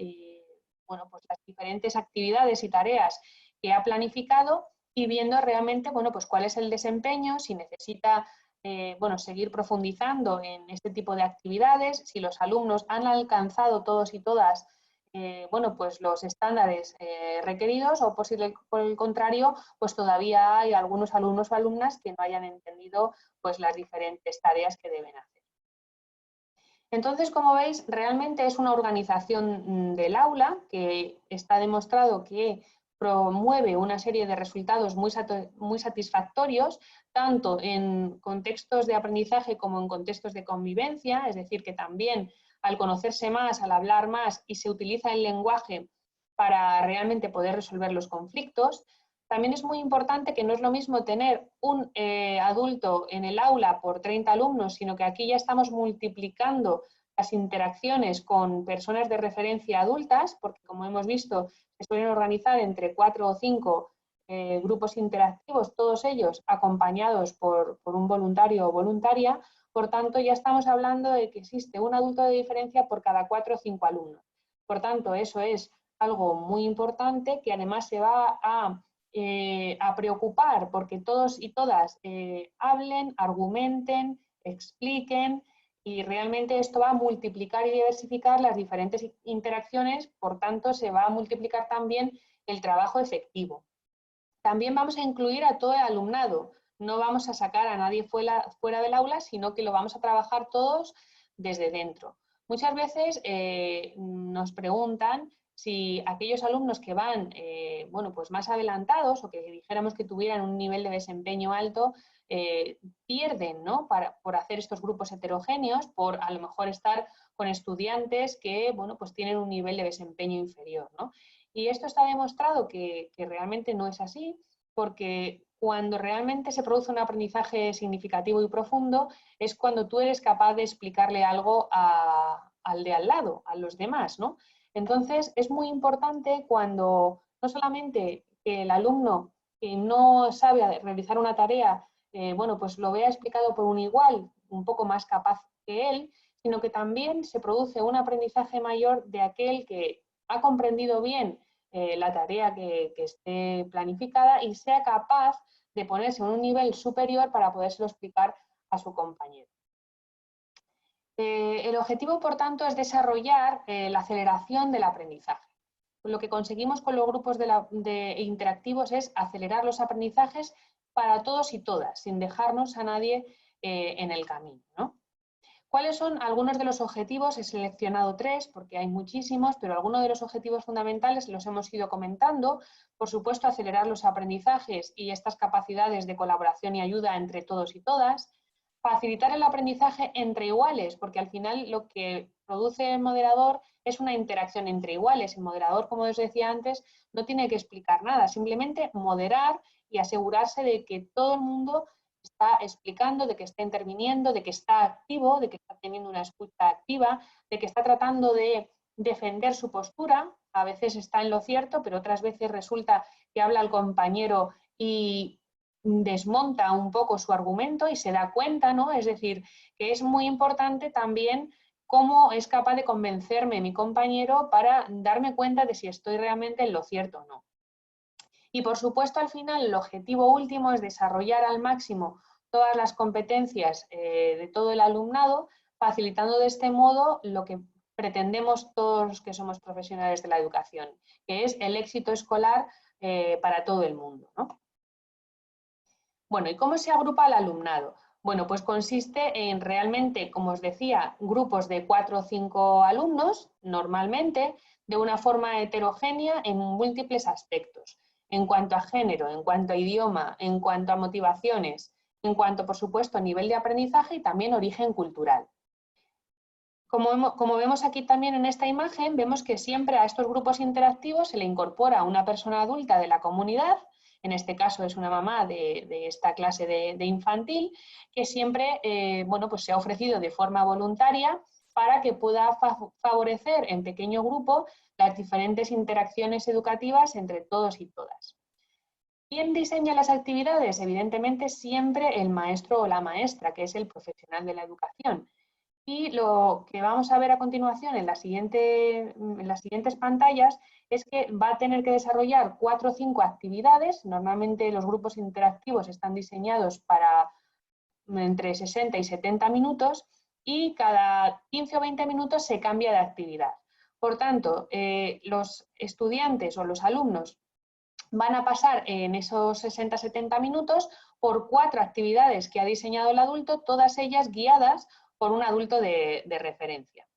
bueno, pues las diferentes actividades y tareas que ha planificado, y viendo realmente, bueno, pues cuál es el desempeño, si necesita bueno, seguir profundizando en este tipo de actividades, si los alumnos han alcanzado todos y todas bueno, pues los estándares requeridos, o por el contrario, pues todavía hay algunos alumnos o alumnas que no hayan entendido pues las diferentes tareas que deben hacer. Entonces, como veis, realmente es una organización del aula que está demostrado que promueve una serie de resultados muy satisfactorios, tanto en contextos de aprendizaje como en contextos de convivencia, es decir, que también al conocerse más, al hablar más, y se utiliza el lenguaje para realmente poder resolver los conflictos. También es muy importante que no es lo mismo tener un adulto en el aula por 30 alumnos, sino que aquí ya estamos multiplicando las interacciones con personas de referencia adultas, porque como hemos visto, se suelen organizar entre 4 o 5 grupos interactivos, todos ellos acompañados por un voluntario o voluntaria. Por tanto, ya estamos hablando de que existe un adulto de diferencia por cada 4 o 5 alumnos. Por tanto, eso es algo muy importante, que además se va a preocupar porque todos y todas hablen, argumenten, expliquen, y realmente esto va a multiplicar y diversificar las diferentes interacciones, por tanto se va a multiplicar también el trabajo efectivo. También vamos a incluir a todo el alumnado, no vamos a sacar a nadie fuera del aula, sino que lo vamos a trabajar todos desde dentro. Muchas veces nos preguntan si aquellos alumnos que van bueno, pues más adelantados, o que dijéramos que tuvieran un nivel de desempeño alto, pierden, ¿no? por hacer estos grupos heterogéneos, por a lo mejor estar con estudiantes que bueno, pues tienen un nivel de desempeño inferior, ¿no? Y esto está demostrado que realmente no es así, porque cuando realmente se produce un aprendizaje significativo y profundo es cuando tú eres capaz de explicarle algo al de al lado, a los demás, ¿no? Entonces es muy importante cuando no solamente que el alumno que no sabe realizar una tarea, bueno, pues lo vea explicado por un igual, un poco más capaz que él, sino que también se produce un aprendizaje mayor de aquel que ha comprendido bien la tarea que esté planificada y sea capaz de ponerse en un nivel superior para podérselo explicar a su compañero. El objetivo, por tanto, es desarrollar la aceleración del aprendizaje. lo que conseguimos con los grupos de interactivos es acelerar los aprendizajes para todos y todas, sin dejarnos a nadie en el camino, ¿no? ¿Cuáles son algunos de los objetivos? He seleccionado 3 porque hay muchísimos, pero algunos de los objetivos fundamentales los hemos ido comentando. Por supuesto, acelerar los aprendizajes y estas capacidades de colaboración y ayuda entre todos y todas. Facilitar el aprendizaje entre iguales, porque al final lo que produce el moderador es una interacción entre iguales. El moderador, como os decía antes, no tiene que explicar nada, simplemente moderar y asegurarse de que todo el mundo está explicando, de que está interviniendo, de que está activo, de que está teniendo una escucha activa, de que está tratando de defender su postura. A veces está en lo cierto, pero otras veces resulta que habla al compañero y desmonta un poco su argumento y se da cuenta, ¿no? Es decir, que es muy importante también cómo es capaz de convencerme mi compañero para darme cuenta de si estoy realmente en lo cierto o no. Y por supuesto, al final, el objetivo último es desarrollar al máximo todas las competencias de todo el alumnado, facilitando de este modo lo que pretendemos todos los que somos profesionales de la educación, que es el éxito escolar para todo el mundo, ¿no? Bueno, ¿y cómo se agrupa el alumnado? Bueno, pues consiste en realmente, como os decía, grupos de 4 o 5 alumnos, normalmente, de una forma heterogénea en múltiples aspectos, en cuanto a género, en cuanto a idioma, en cuanto a motivaciones, en cuanto, por supuesto, a nivel de aprendizaje y también origen cultural. Como vemos aquí también en esta imagen, vemos que siempre a estos grupos interactivos se le incorpora una persona adulta de la comunidad. En este caso es una mamá de esta clase de infantil, que siempre bueno, pues se ha ofrecido de forma voluntaria para que pueda favorecer en pequeño grupo las diferentes interacciones educativas entre todos y todas. ¿Quién diseña las actividades? Evidentemente siempre el maestro o la maestra, que es el profesional de la educación. Y lo que vamos a ver a continuación en las siguientes pantallas es que va a tener que desarrollar 4 o 5 actividades. Normalmente los grupos interactivos están diseñados para entre 60 y 70 minutos y cada 15 o 20 minutos se cambia de actividad. Por tanto, los estudiantes o los alumnos van a pasar en esos 60-70 minutos por 4 actividades que ha diseñado el adulto, todas ellas guiadas por un adulto de referencia.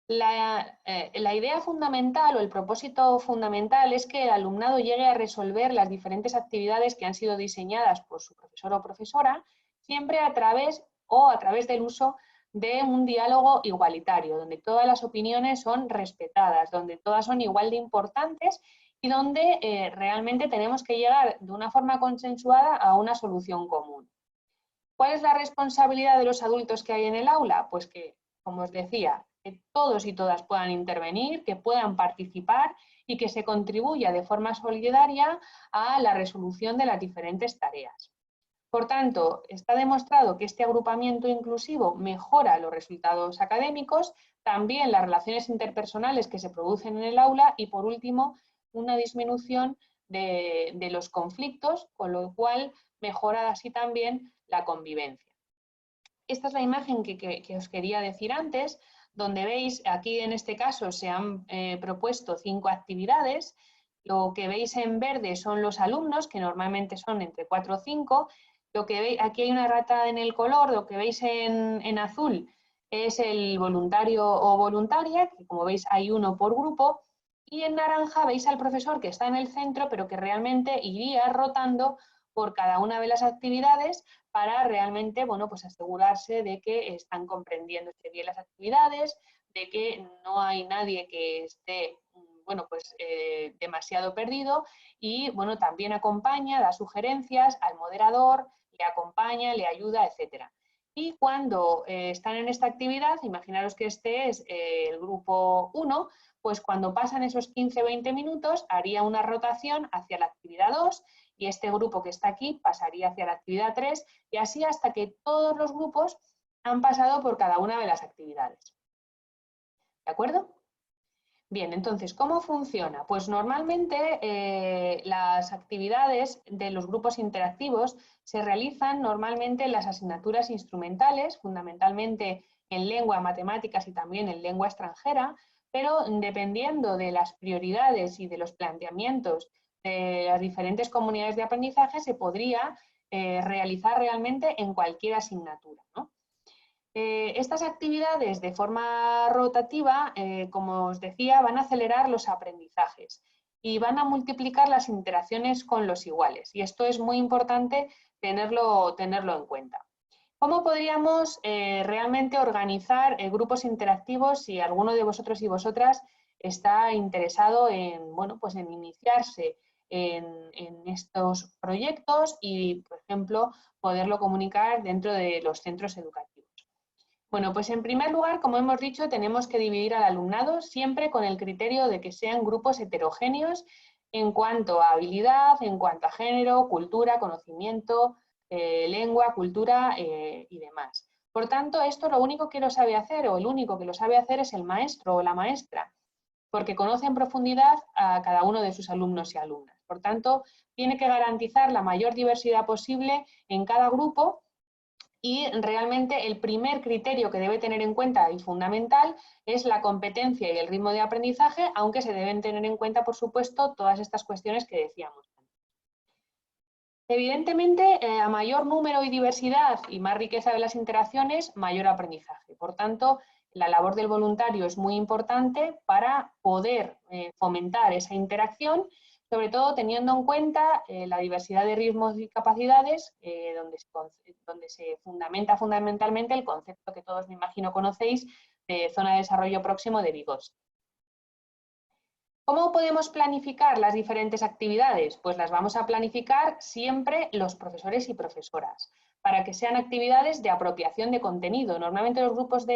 La idea fundamental o el propósito fundamental es que el alumnado llegue a resolver las diferentes actividades que han sido diseñadas por su profesor o profesora, siempre a través del uso de un diálogo igualitario, donde todas las opiniones son respetadas, donde todas son igual de importantes y donde realmente tenemos que llegar de una forma consensuada a una solución común. ¿Cuál es la responsabilidad de los adultos que hay en el aula? Pues que, como os decía, que todos y todas puedan intervenir, que puedan participar y que se contribuya de forma solidaria a la resolución de las diferentes tareas. Por tanto, está demostrado que este agrupamiento inclusivo mejora los resultados académicos, también las relaciones interpersonales que se producen en el aula y, por último, una disminución de los conflictos, con lo cual mejora así también la convivencia. Esta es la imagen que os quería decir antes, donde veis, aquí en este caso se han propuesto 5 actividades. Lo que veis en verde son los alumnos, que normalmente son entre 4 o 5. Lo que veis, aquí hay una rata en el color, lo que veis en azul es el voluntario o voluntaria, que como veis hay uno por grupo, y en naranja veis al profesor que está en el centro, pero que realmente iría rotando por cada una de las actividades para realmente, bueno, pues asegurarse de que están comprendiéndose bien las actividades, de que no hay nadie que esté, bueno, pues demasiado perdido y, bueno, también acompaña, da sugerencias al moderador, le acompaña, le ayuda, etcétera. Y cuando están en esta actividad, imaginaros que este es el grupo 1, pues cuando pasan esos 15-20 minutos haría una rotación hacia la actividad 2 y este grupo que está aquí pasaría hacia la actividad 3 y así hasta que todos los grupos han pasado por cada una de las actividades. ¿De acuerdo? Bien, entonces, ¿cómo funciona? Pues normalmente las actividades de los grupos interactivos se realizan normalmente en las asignaturas instrumentales, fundamentalmente en lengua, matemáticas y también en lengua extranjera, pero dependiendo de las prioridades y de los planteamientos de las diferentes comunidades de aprendizaje, se podría realizar realmente en cualquier asignatura, ¿no? Estas actividades de forma rotativa, como os decía, van a acelerar los aprendizajes y van a multiplicar las interacciones con los iguales. Y esto es muy importante tenerlo en cuenta. ¿Cómo podríamos realmente organizar grupos interactivos si alguno de vosotros y vosotras está interesado en, bueno, pues en iniciarse en estos proyectos y, por ejemplo, poderlo comunicar dentro de los centros educativos? Bueno, pues en primer lugar, como hemos dicho, tenemos que dividir al alumnado siempre con el criterio de que sean grupos heterogéneos en cuanto a habilidad, en cuanto a género, cultura, conocimiento, lengua, cultura y demás. Por tanto, esto lo único que lo sabe hacer, o el único que lo sabe hacer, es el maestro o la maestra, porque conoce en profundidad a cada uno de sus alumnos y alumnas. Por tanto, tiene que garantizar la mayor diversidad posible en cada grupo. Y realmente el primer criterio que debe tener en cuenta y fundamental es la competencia y el ritmo de aprendizaje, aunque se deben tener en cuenta, por supuesto, todas estas cuestiones que decíamos. Evidentemente, a mayor número y diversidad y más riqueza de las interacciones, mayor aprendizaje. Por tanto, la labor del voluntario es muy importante para poder fomentar esa interacción, sobre todo teniendo en cuenta la diversidad de ritmos y capacidades, donde se fundamenta fundamentalmente el concepto que todos me imagino conocéis de zona de desarrollo próximo de Vygotsky. ¿Cómo podemos planificar las diferentes actividades? Pues las vamos a planificar siempre los profesores y profesoras, para que sean actividades de apropiación de contenido. Normalmente los grupos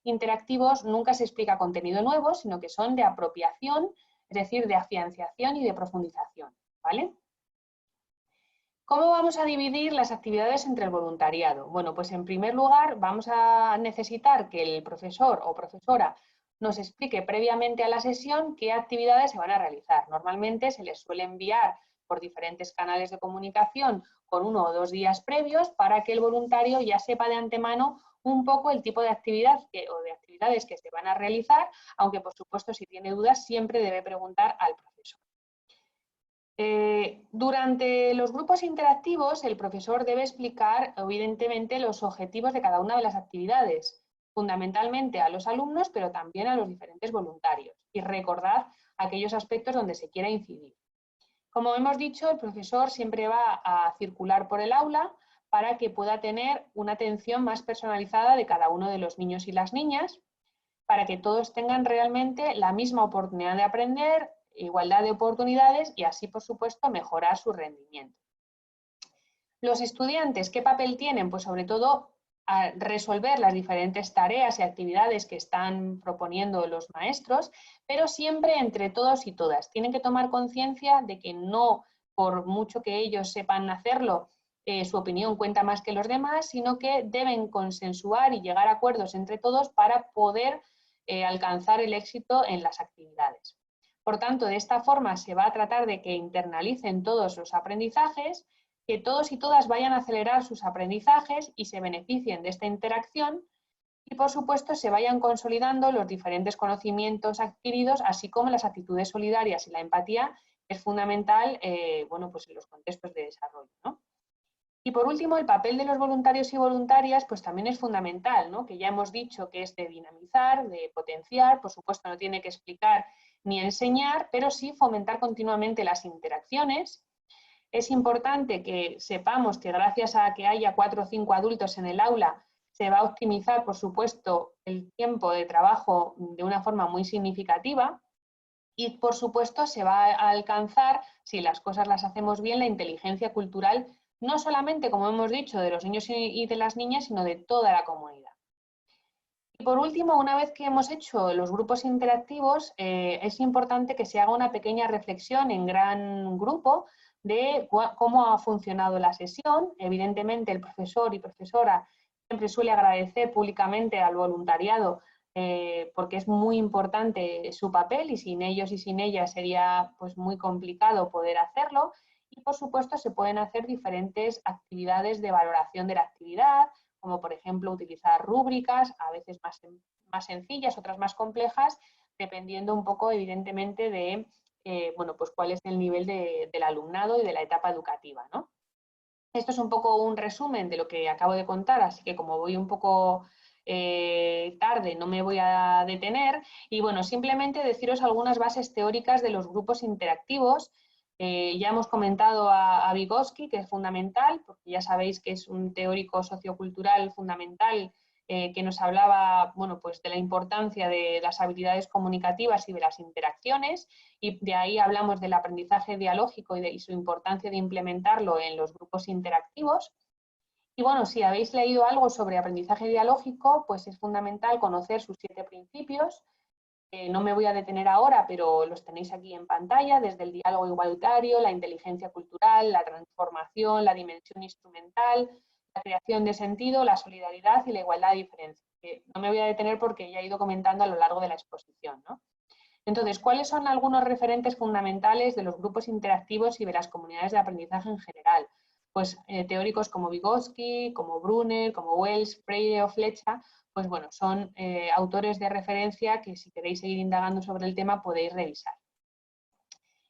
interactivos nunca se explica contenido nuevo, sino que son de apropiación, es decir, de afianzación y de profundización, ¿vale? ¿Cómo vamos a dividir las actividades entre el voluntariado? Bueno, pues en primer lugar vamos a necesitar que el profesor o profesora nos explique previamente a la sesión qué actividades se van a realizar. Normalmente se les suele enviar por diferentes canales de comunicación con 1 o 2 días previos para que el voluntario ya sepa de antemano un poco el tipo de actividad o de actividades que se van a realizar, aunque por supuesto si tiene dudas siempre debe preguntar al profesor. Durante los grupos interactivos, el profesor debe explicar, evidentemente, los objetivos de cada una de las actividades, fundamentalmente a los alumnos, pero también a los diferentes voluntarios, y recordar aquellos aspectos donde se quiera incidir. Como hemos dicho, el profesor siempre va a circular por el aula para que pueda tener una atención más personalizada de cada uno de los niños y las niñas, para que todos tengan realmente la misma oportunidad de aprender, igualdad de oportunidades y así, por supuesto, mejorar su rendimiento. Los estudiantes, ¿qué papel tienen? Pues sobre todo a resolver las diferentes tareas y actividades que están proponiendo los maestros, pero siempre entre todos y todas. Tienen que tomar conciencia de que no, por mucho que ellos sepan hacerlo, su opinión cuenta más que los demás, sino que deben consensuar y llegar a acuerdos entre todos para poder alcanzar el éxito en las actividades. Por tanto, de esta forma se va a tratar de que internalicen todos los aprendizajes, que todos y todas vayan a acelerar sus aprendizajes y se beneficien de esta interacción y, por supuesto, se vayan consolidando los diferentes conocimientos adquiridos, así como las actitudes solidarias y la empatía, que es fundamental bueno, pues en los contextos de desarrollo, ¿no? Y por último, el papel de los voluntarios y voluntarias pues también es fundamental, ¿no? Que ya hemos dicho que es de dinamizar, de potenciar, por supuesto no tiene que explicar ni enseñar, pero sí fomentar continuamente las interacciones. Es importante que sepamos que gracias a que haya 4 o 5 adultos en el aula, se va a optimizar, por supuesto, el tiempo de trabajo de una forma muy significativa y, por supuesto, se va a alcanzar, si las cosas las hacemos bien, la inteligencia cultural, no solamente, como hemos dicho, de los niños y de las niñas, sino de toda la comunidad. Y por último, una vez que hemos hecho los grupos interactivos, es importante que se haga una pequeña reflexión en gran grupo de cómo ha funcionado la sesión. Evidentemente, el profesor y profesora siempre suele agradecer públicamente al voluntariado porque es muy importante su papel y sin ellos y sin ellas sería pues, muy complicado poder hacerlo. Y, por supuesto, se pueden hacer diferentes actividades de valoración de la actividad, como por ejemplo utilizar rúbricas, a veces más sencillas, otras más complejas, dependiendo un poco, evidentemente, de bueno, pues cuál es el nivel del alumnado y de la etapa educativa, ¿no? Esto es un poco un resumen de lo que acabo de contar, así que como voy un poco tarde, no me voy a detener. Y bueno, simplemente deciros algunas bases teóricas de los grupos interactivos. Ya hemos comentado a Vygotsky, que es fundamental, porque ya sabéis que es un teórico sociocultural fundamental que nos hablaba, bueno, pues de la importancia de las habilidades comunicativas y de las interacciones, y de ahí hablamos del aprendizaje dialógico y su importancia de implementarlo en los grupos interactivos. Y bueno, si habéis leído algo sobre aprendizaje dialógico, pues es fundamental conocer sus 7 principios. No me voy a detener ahora, pero los tenéis aquí en pantalla, desde el diálogo igualitario, la inteligencia cultural, la transformación, la dimensión instrumental, la creación de sentido, la solidaridad y la igualdad de diferencia. No me voy a detener porque ya he ido comentando a lo largo de la exposición, ¿no? Entonces, ¿cuáles son algunos referentes fundamentales de los grupos interactivos y de las comunidades de aprendizaje en general? Pues teóricos como Vygotsky, como Brunner, como Wells, Freire o Flecha, pues bueno, son autores de referencia que si queréis seguir indagando sobre el tema podéis revisar.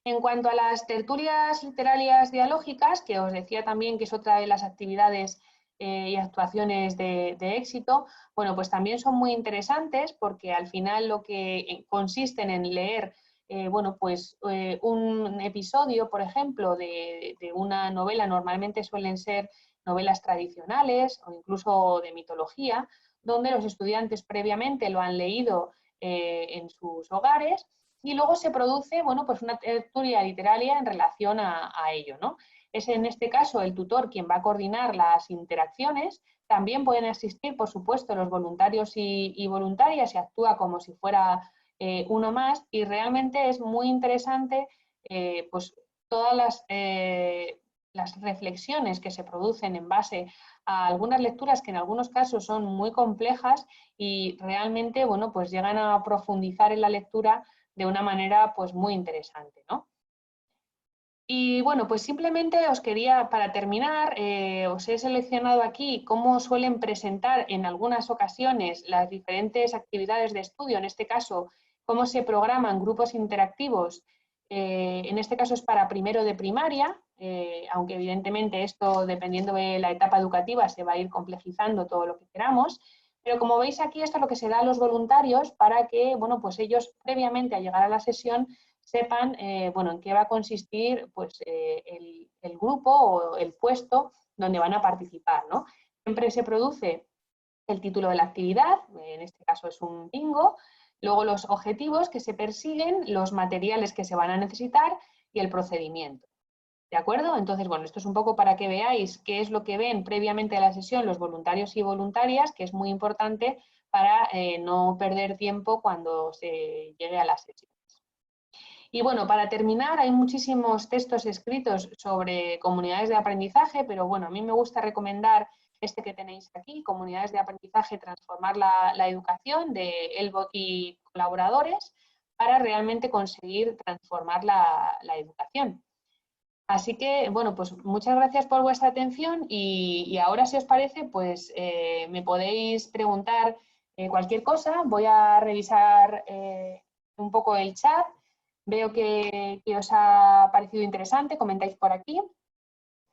En cuanto a las tertulias literarias dialógicas, que os decía también que es otra de las actividades y actuaciones de éxito, bueno, pues también son muy interesantes porque al final lo que consisten en leer bueno, pues un episodio, por ejemplo, de una novela, normalmente suelen ser novelas tradicionales o incluso de mitología, donde los estudiantes previamente lo han leído en sus hogares y luego se produce, bueno, pues una tertulia literaria en relación a ello, ¿no? Es en este caso el tutor quien va a coordinar las interacciones. También pueden asistir, por supuesto, los voluntarios y voluntarias y actúa como si fuera uno más, y realmente es muy interesante pues todas las reflexiones que se producen en base a algunas lecturas que en algunos casos son muy complejas y realmente, bueno, pues llegan a profundizar en la lectura de una manera pues muy interesante, ¿no? Y bueno, pues simplemente os quería, para terminar, os he seleccionado aquí cómo suelen presentar en algunas ocasiones las diferentes actividades de estudio, en este caso, cómo se programan grupos interactivos, en este caso es para primero de primaria, aunque evidentemente esto, dependiendo de la etapa educativa, se va a ir complejizando todo lo que queramos, pero como veis aquí, esto es lo que se da a los voluntarios para que, bueno, pues ellos previamente a llegar a la sesión sepan bueno, en qué va a consistir pues, el grupo o el puesto donde van a participar, ¿no? Siempre se produce el título de la actividad, en este caso es un bingo, luego los objetivos que se persiguen, los materiales que se van a necesitar y el procedimiento. ¿De acuerdo? Entonces, bueno, esto es un poco para que veáis qué es lo que ven previamente a la sesión los voluntarios y voluntarias, que es muy importante para no perder tiempo cuando se llegue a la sesión. Y bueno, para terminar, hay muchísimos textos escritos sobre comunidades de aprendizaje, pero bueno, a mí me gusta recomendar este que tenéis aquí, Comunidades de Aprendizaje, Transformar la Educación, de Elbot y colaboradores, para realmente conseguir transformar la educación. Así que, bueno, pues muchas gracias por vuestra atención y ahora, si os parece, pues me podéis preguntar cualquier cosa. Voy a revisar un poco el chat. Veo que os ha parecido interesante, comentáis por aquí.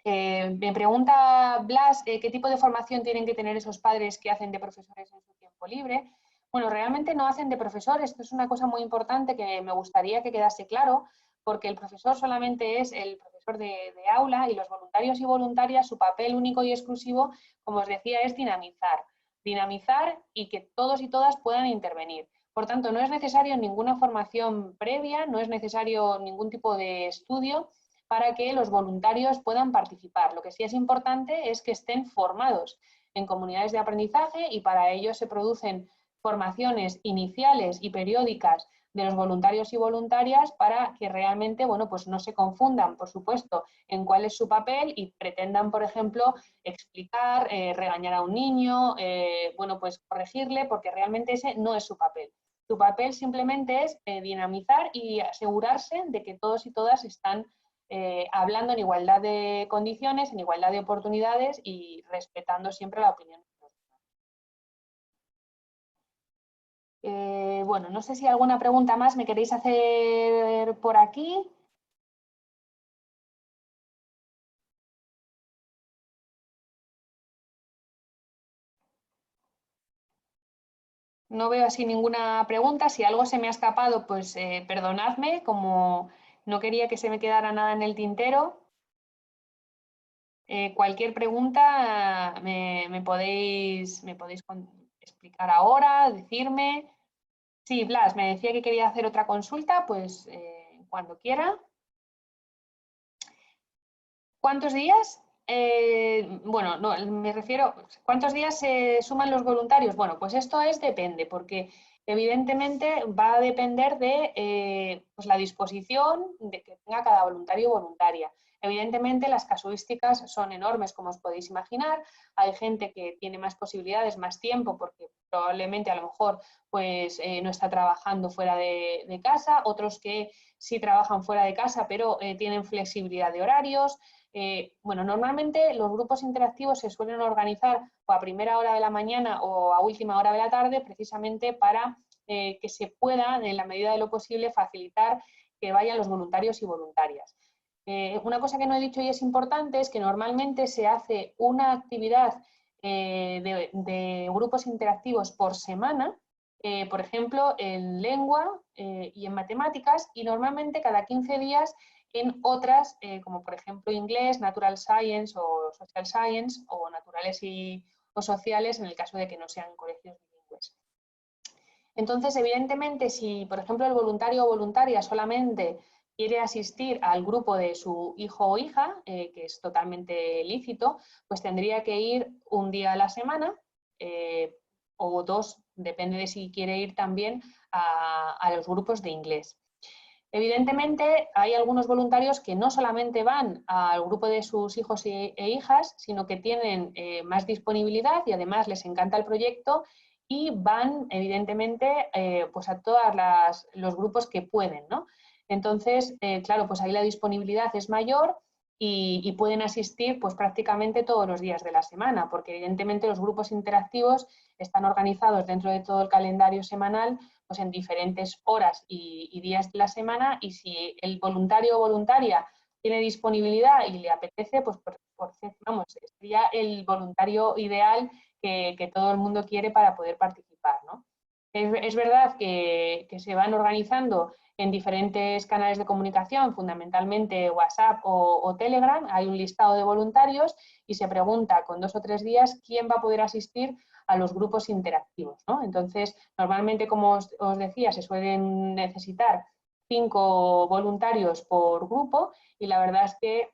Me pregunta Blas, ¿qué tipo de formación tienen que tener esos padres que hacen de profesores en su tiempo libre? Bueno, realmente no hacen de profesores, esto es una cosa muy importante que me gustaría que quedase claro, porque el profesor solamente es el profesor de aula y los voluntarios y voluntarias, su papel único y exclusivo, como os decía, es dinamizar. Dinamizar y que todos y todas puedan intervenir. Por tanto, no es necesario ninguna formación previa, no es necesario ningún tipo de estudio para que los voluntarios puedan participar. Lo que sí es importante es que estén formados en comunidades de aprendizaje y para ello se producen formaciones iniciales y periódicas de los voluntarios y voluntarias para que realmente, bueno, pues no se confundan, por supuesto, en cuál es su papel y pretendan, por ejemplo, explicar, regañar a un niño, bueno, pues corregirle, porque realmente ese no es su papel. Su papel simplemente es dinamizar y asegurarse de que todos y todas están hablando en igualdad de condiciones, en igualdad de oportunidades y respetando siempre la opinión de los demás. bueno, no sé si alguna pregunta más me queréis hacer por aquí. No veo así ninguna pregunta. Si algo se me ha escapado, pues perdonadme, como no quería que se me quedara nada en el tintero. Cualquier pregunta me podéis explicar ahora, decirme. Sí, Blas, me decía que quería hacer otra consulta, pues cuando quiera. ¿Cuántos días? Bueno, no, me refiero, ¿cuántos días se suman los voluntarios? Bueno, pues esto depende, porque evidentemente va a depender de pues la disposición de que tenga cada voluntario o voluntaria. Evidentemente las casuísticas son enormes, como os podéis imaginar. Hay gente que tiene más posibilidades, más tiempo, porque probablemente a lo mejor pues, no está trabajando fuera de casa, otros que sí trabajan fuera de casa, pero tienen flexibilidad de horarios. Bueno, normalmente los grupos interactivos se suelen organizar o a primera hora de la mañana o a última hora de la tarde, precisamente para que se pueda, en la medida de lo posible, facilitar que vayan los voluntarios y voluntarias. Una cosa que no he dicho y es importante es que normalmente se hace una actividad de grupos interactivos por semana, por ejemplo, en lengua y en matemáticas, y normalmente cada 15 días en otras, como por ejemplo inglés, natural science o social science, o naturales o sociales, en el caso de que no sean colegios bilingües. Entonces, evidentemente, si por ejemplo el voluntario o voluntaria solamente quiere asistir al grupo de su hijo o hija, que es totalmente lícito, pues tendría que ir un día a la semana o dos, depende de si quiere ir también a los grupos de inglés. Evidentemente, hay algunos voluntarios que no solamente van al grupo de sus hijos e hijas, sino que tienen más disponibilidad y además les encanta el proyecto y van, evidentemente, pues a todos los grupos que pueden, ¿no? Entonces, claro, pues ahí la disponibilidad es mayor y pueden asistir pues prácticamente todos los días de la semana, porque evidentemente los grupos interactivos están organizados dentro de todo el calendario semanal pues en diferentes horas y días de la semana, y si el voluntario o voluntaria tiene disponibilidad y le apetece, pues vamos, sería el voluntario ideal que todo el mundo quiere para poder participar, ¿no? Es verdad que se van organizando en diferentes canales de comunicación, fundamentalmente WhatsApp o Telegram, hay un listado de voluntarios y se pregunta con 2 o 3 días quién va a poder asistir a los grupos interactivos, ¿no? Entonces, normalmente, como os decía, se suelen necesitar 5 voluntarios por grupo y la verdad es que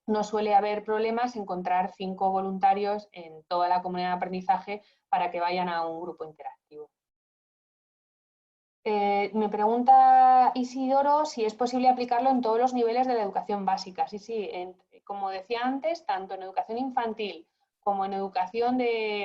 no suele haber problemas encontrar 5 voluntarios en toda la comunidad de aprendizaje para que vayan a un grupo interactivo. Me pregunta Isidoro si es posible aplicarlo en todos los niveles de la educación básica. Sí, sí, como decía antes, tanto en educación infantil como en educación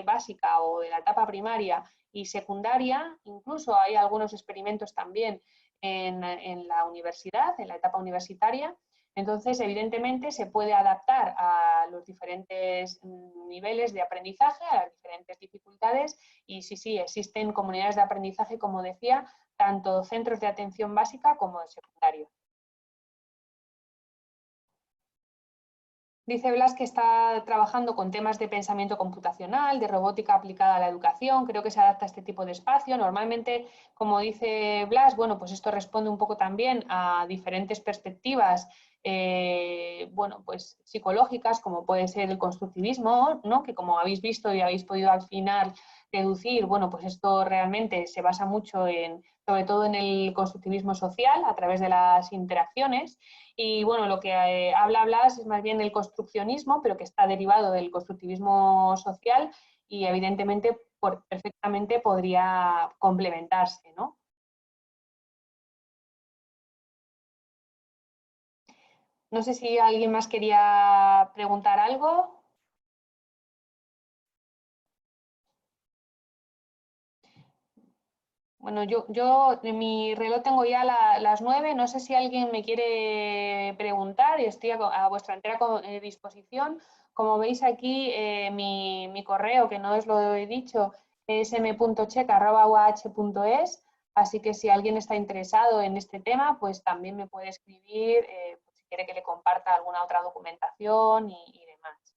básica o de la etapa primaria y secundaria, incluso hay algunos experimentos también en la universidad, en la etapa universitaria. Entonces, evidentemente, se puede adaptar a los diferentes niveles de aprendizaje, a las diferentes dificultades, y sí, sí, existen comunidades de aprendizaje, como decía, tanto centros de atención básica como de secundario. Dice Blas que está trabajando con temas de pensamiento computacional, de robótica aplicada a la educación, creo que se adapta a este tipo de espacio. Normalmente, como dice Blas, bueno, pues esto responde un poco también a diferentes perspectivas, bueno, pues psicológicas, como puede ser el constructivismo, ¿no? Que como habéis visto y habéis podido al final deducir, bueno, pues esto realmente se basa mucho sobre todo en el constructivismo social, a través de las interacciones. Y bueno, lo que habla Blas es más bien el construccionismo, pero que está derivado del constructivismo social y evidentemente perfectamente podría complementarse, ¿no? No sé si alguien más quería preguntar algo. Bueno, yo en mi reloj tengo ya las 9, no sé si alguien me quiere preguntar y estoy a vuestra entera disposición. Como veis aquí, mi correo, que no os lo he dicho, es m.checa@uh.es. Así que si alguien está interesado en este tema, pues también me puede escribir pues si quiere que le comparta alguna otra documentación y demás.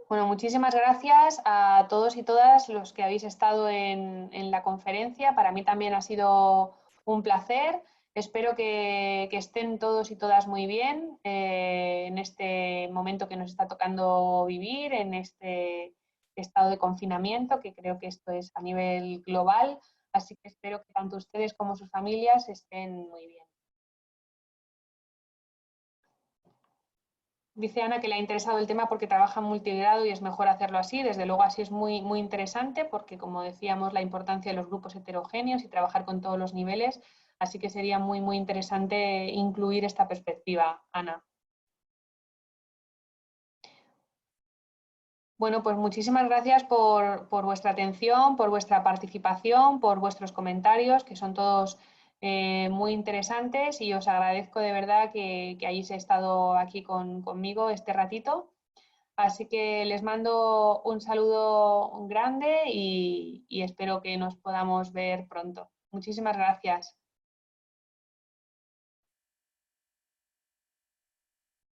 Bueno, muchísimas gracias a todos y todas los que habéis estado en la conferencia. Para mí también ha sido un placer. Espero que estén todos y todas muy bien en este momento que nos está tocando vivir, en este estado de confinamiento, que creo que esto es a nivel global. Así que espero que tanto ustedes como sus familias estén muy bien. Dice Ana que le ha interesado el tema porque trabaja en multigrado y es mejor hacerlo así. Desde luego así es muy, muy interesante porque, como decíamos, la importancia de los grupos heterogéneos y trabajar con todos los niveles. Así que sería muy, muy interesante incluir esta perspectiva, Ana. Bueno, pues muchísimas gracias por vuestra atención, por vuestra participación, por vuestros comentarios, que son todos muy interesantes, y os agradezco de verdad que hayáis estado aquí conmigo este ratito. Así que les mando un saludo grande y espero que nos podamos ver pronto. Muchísimas gracias.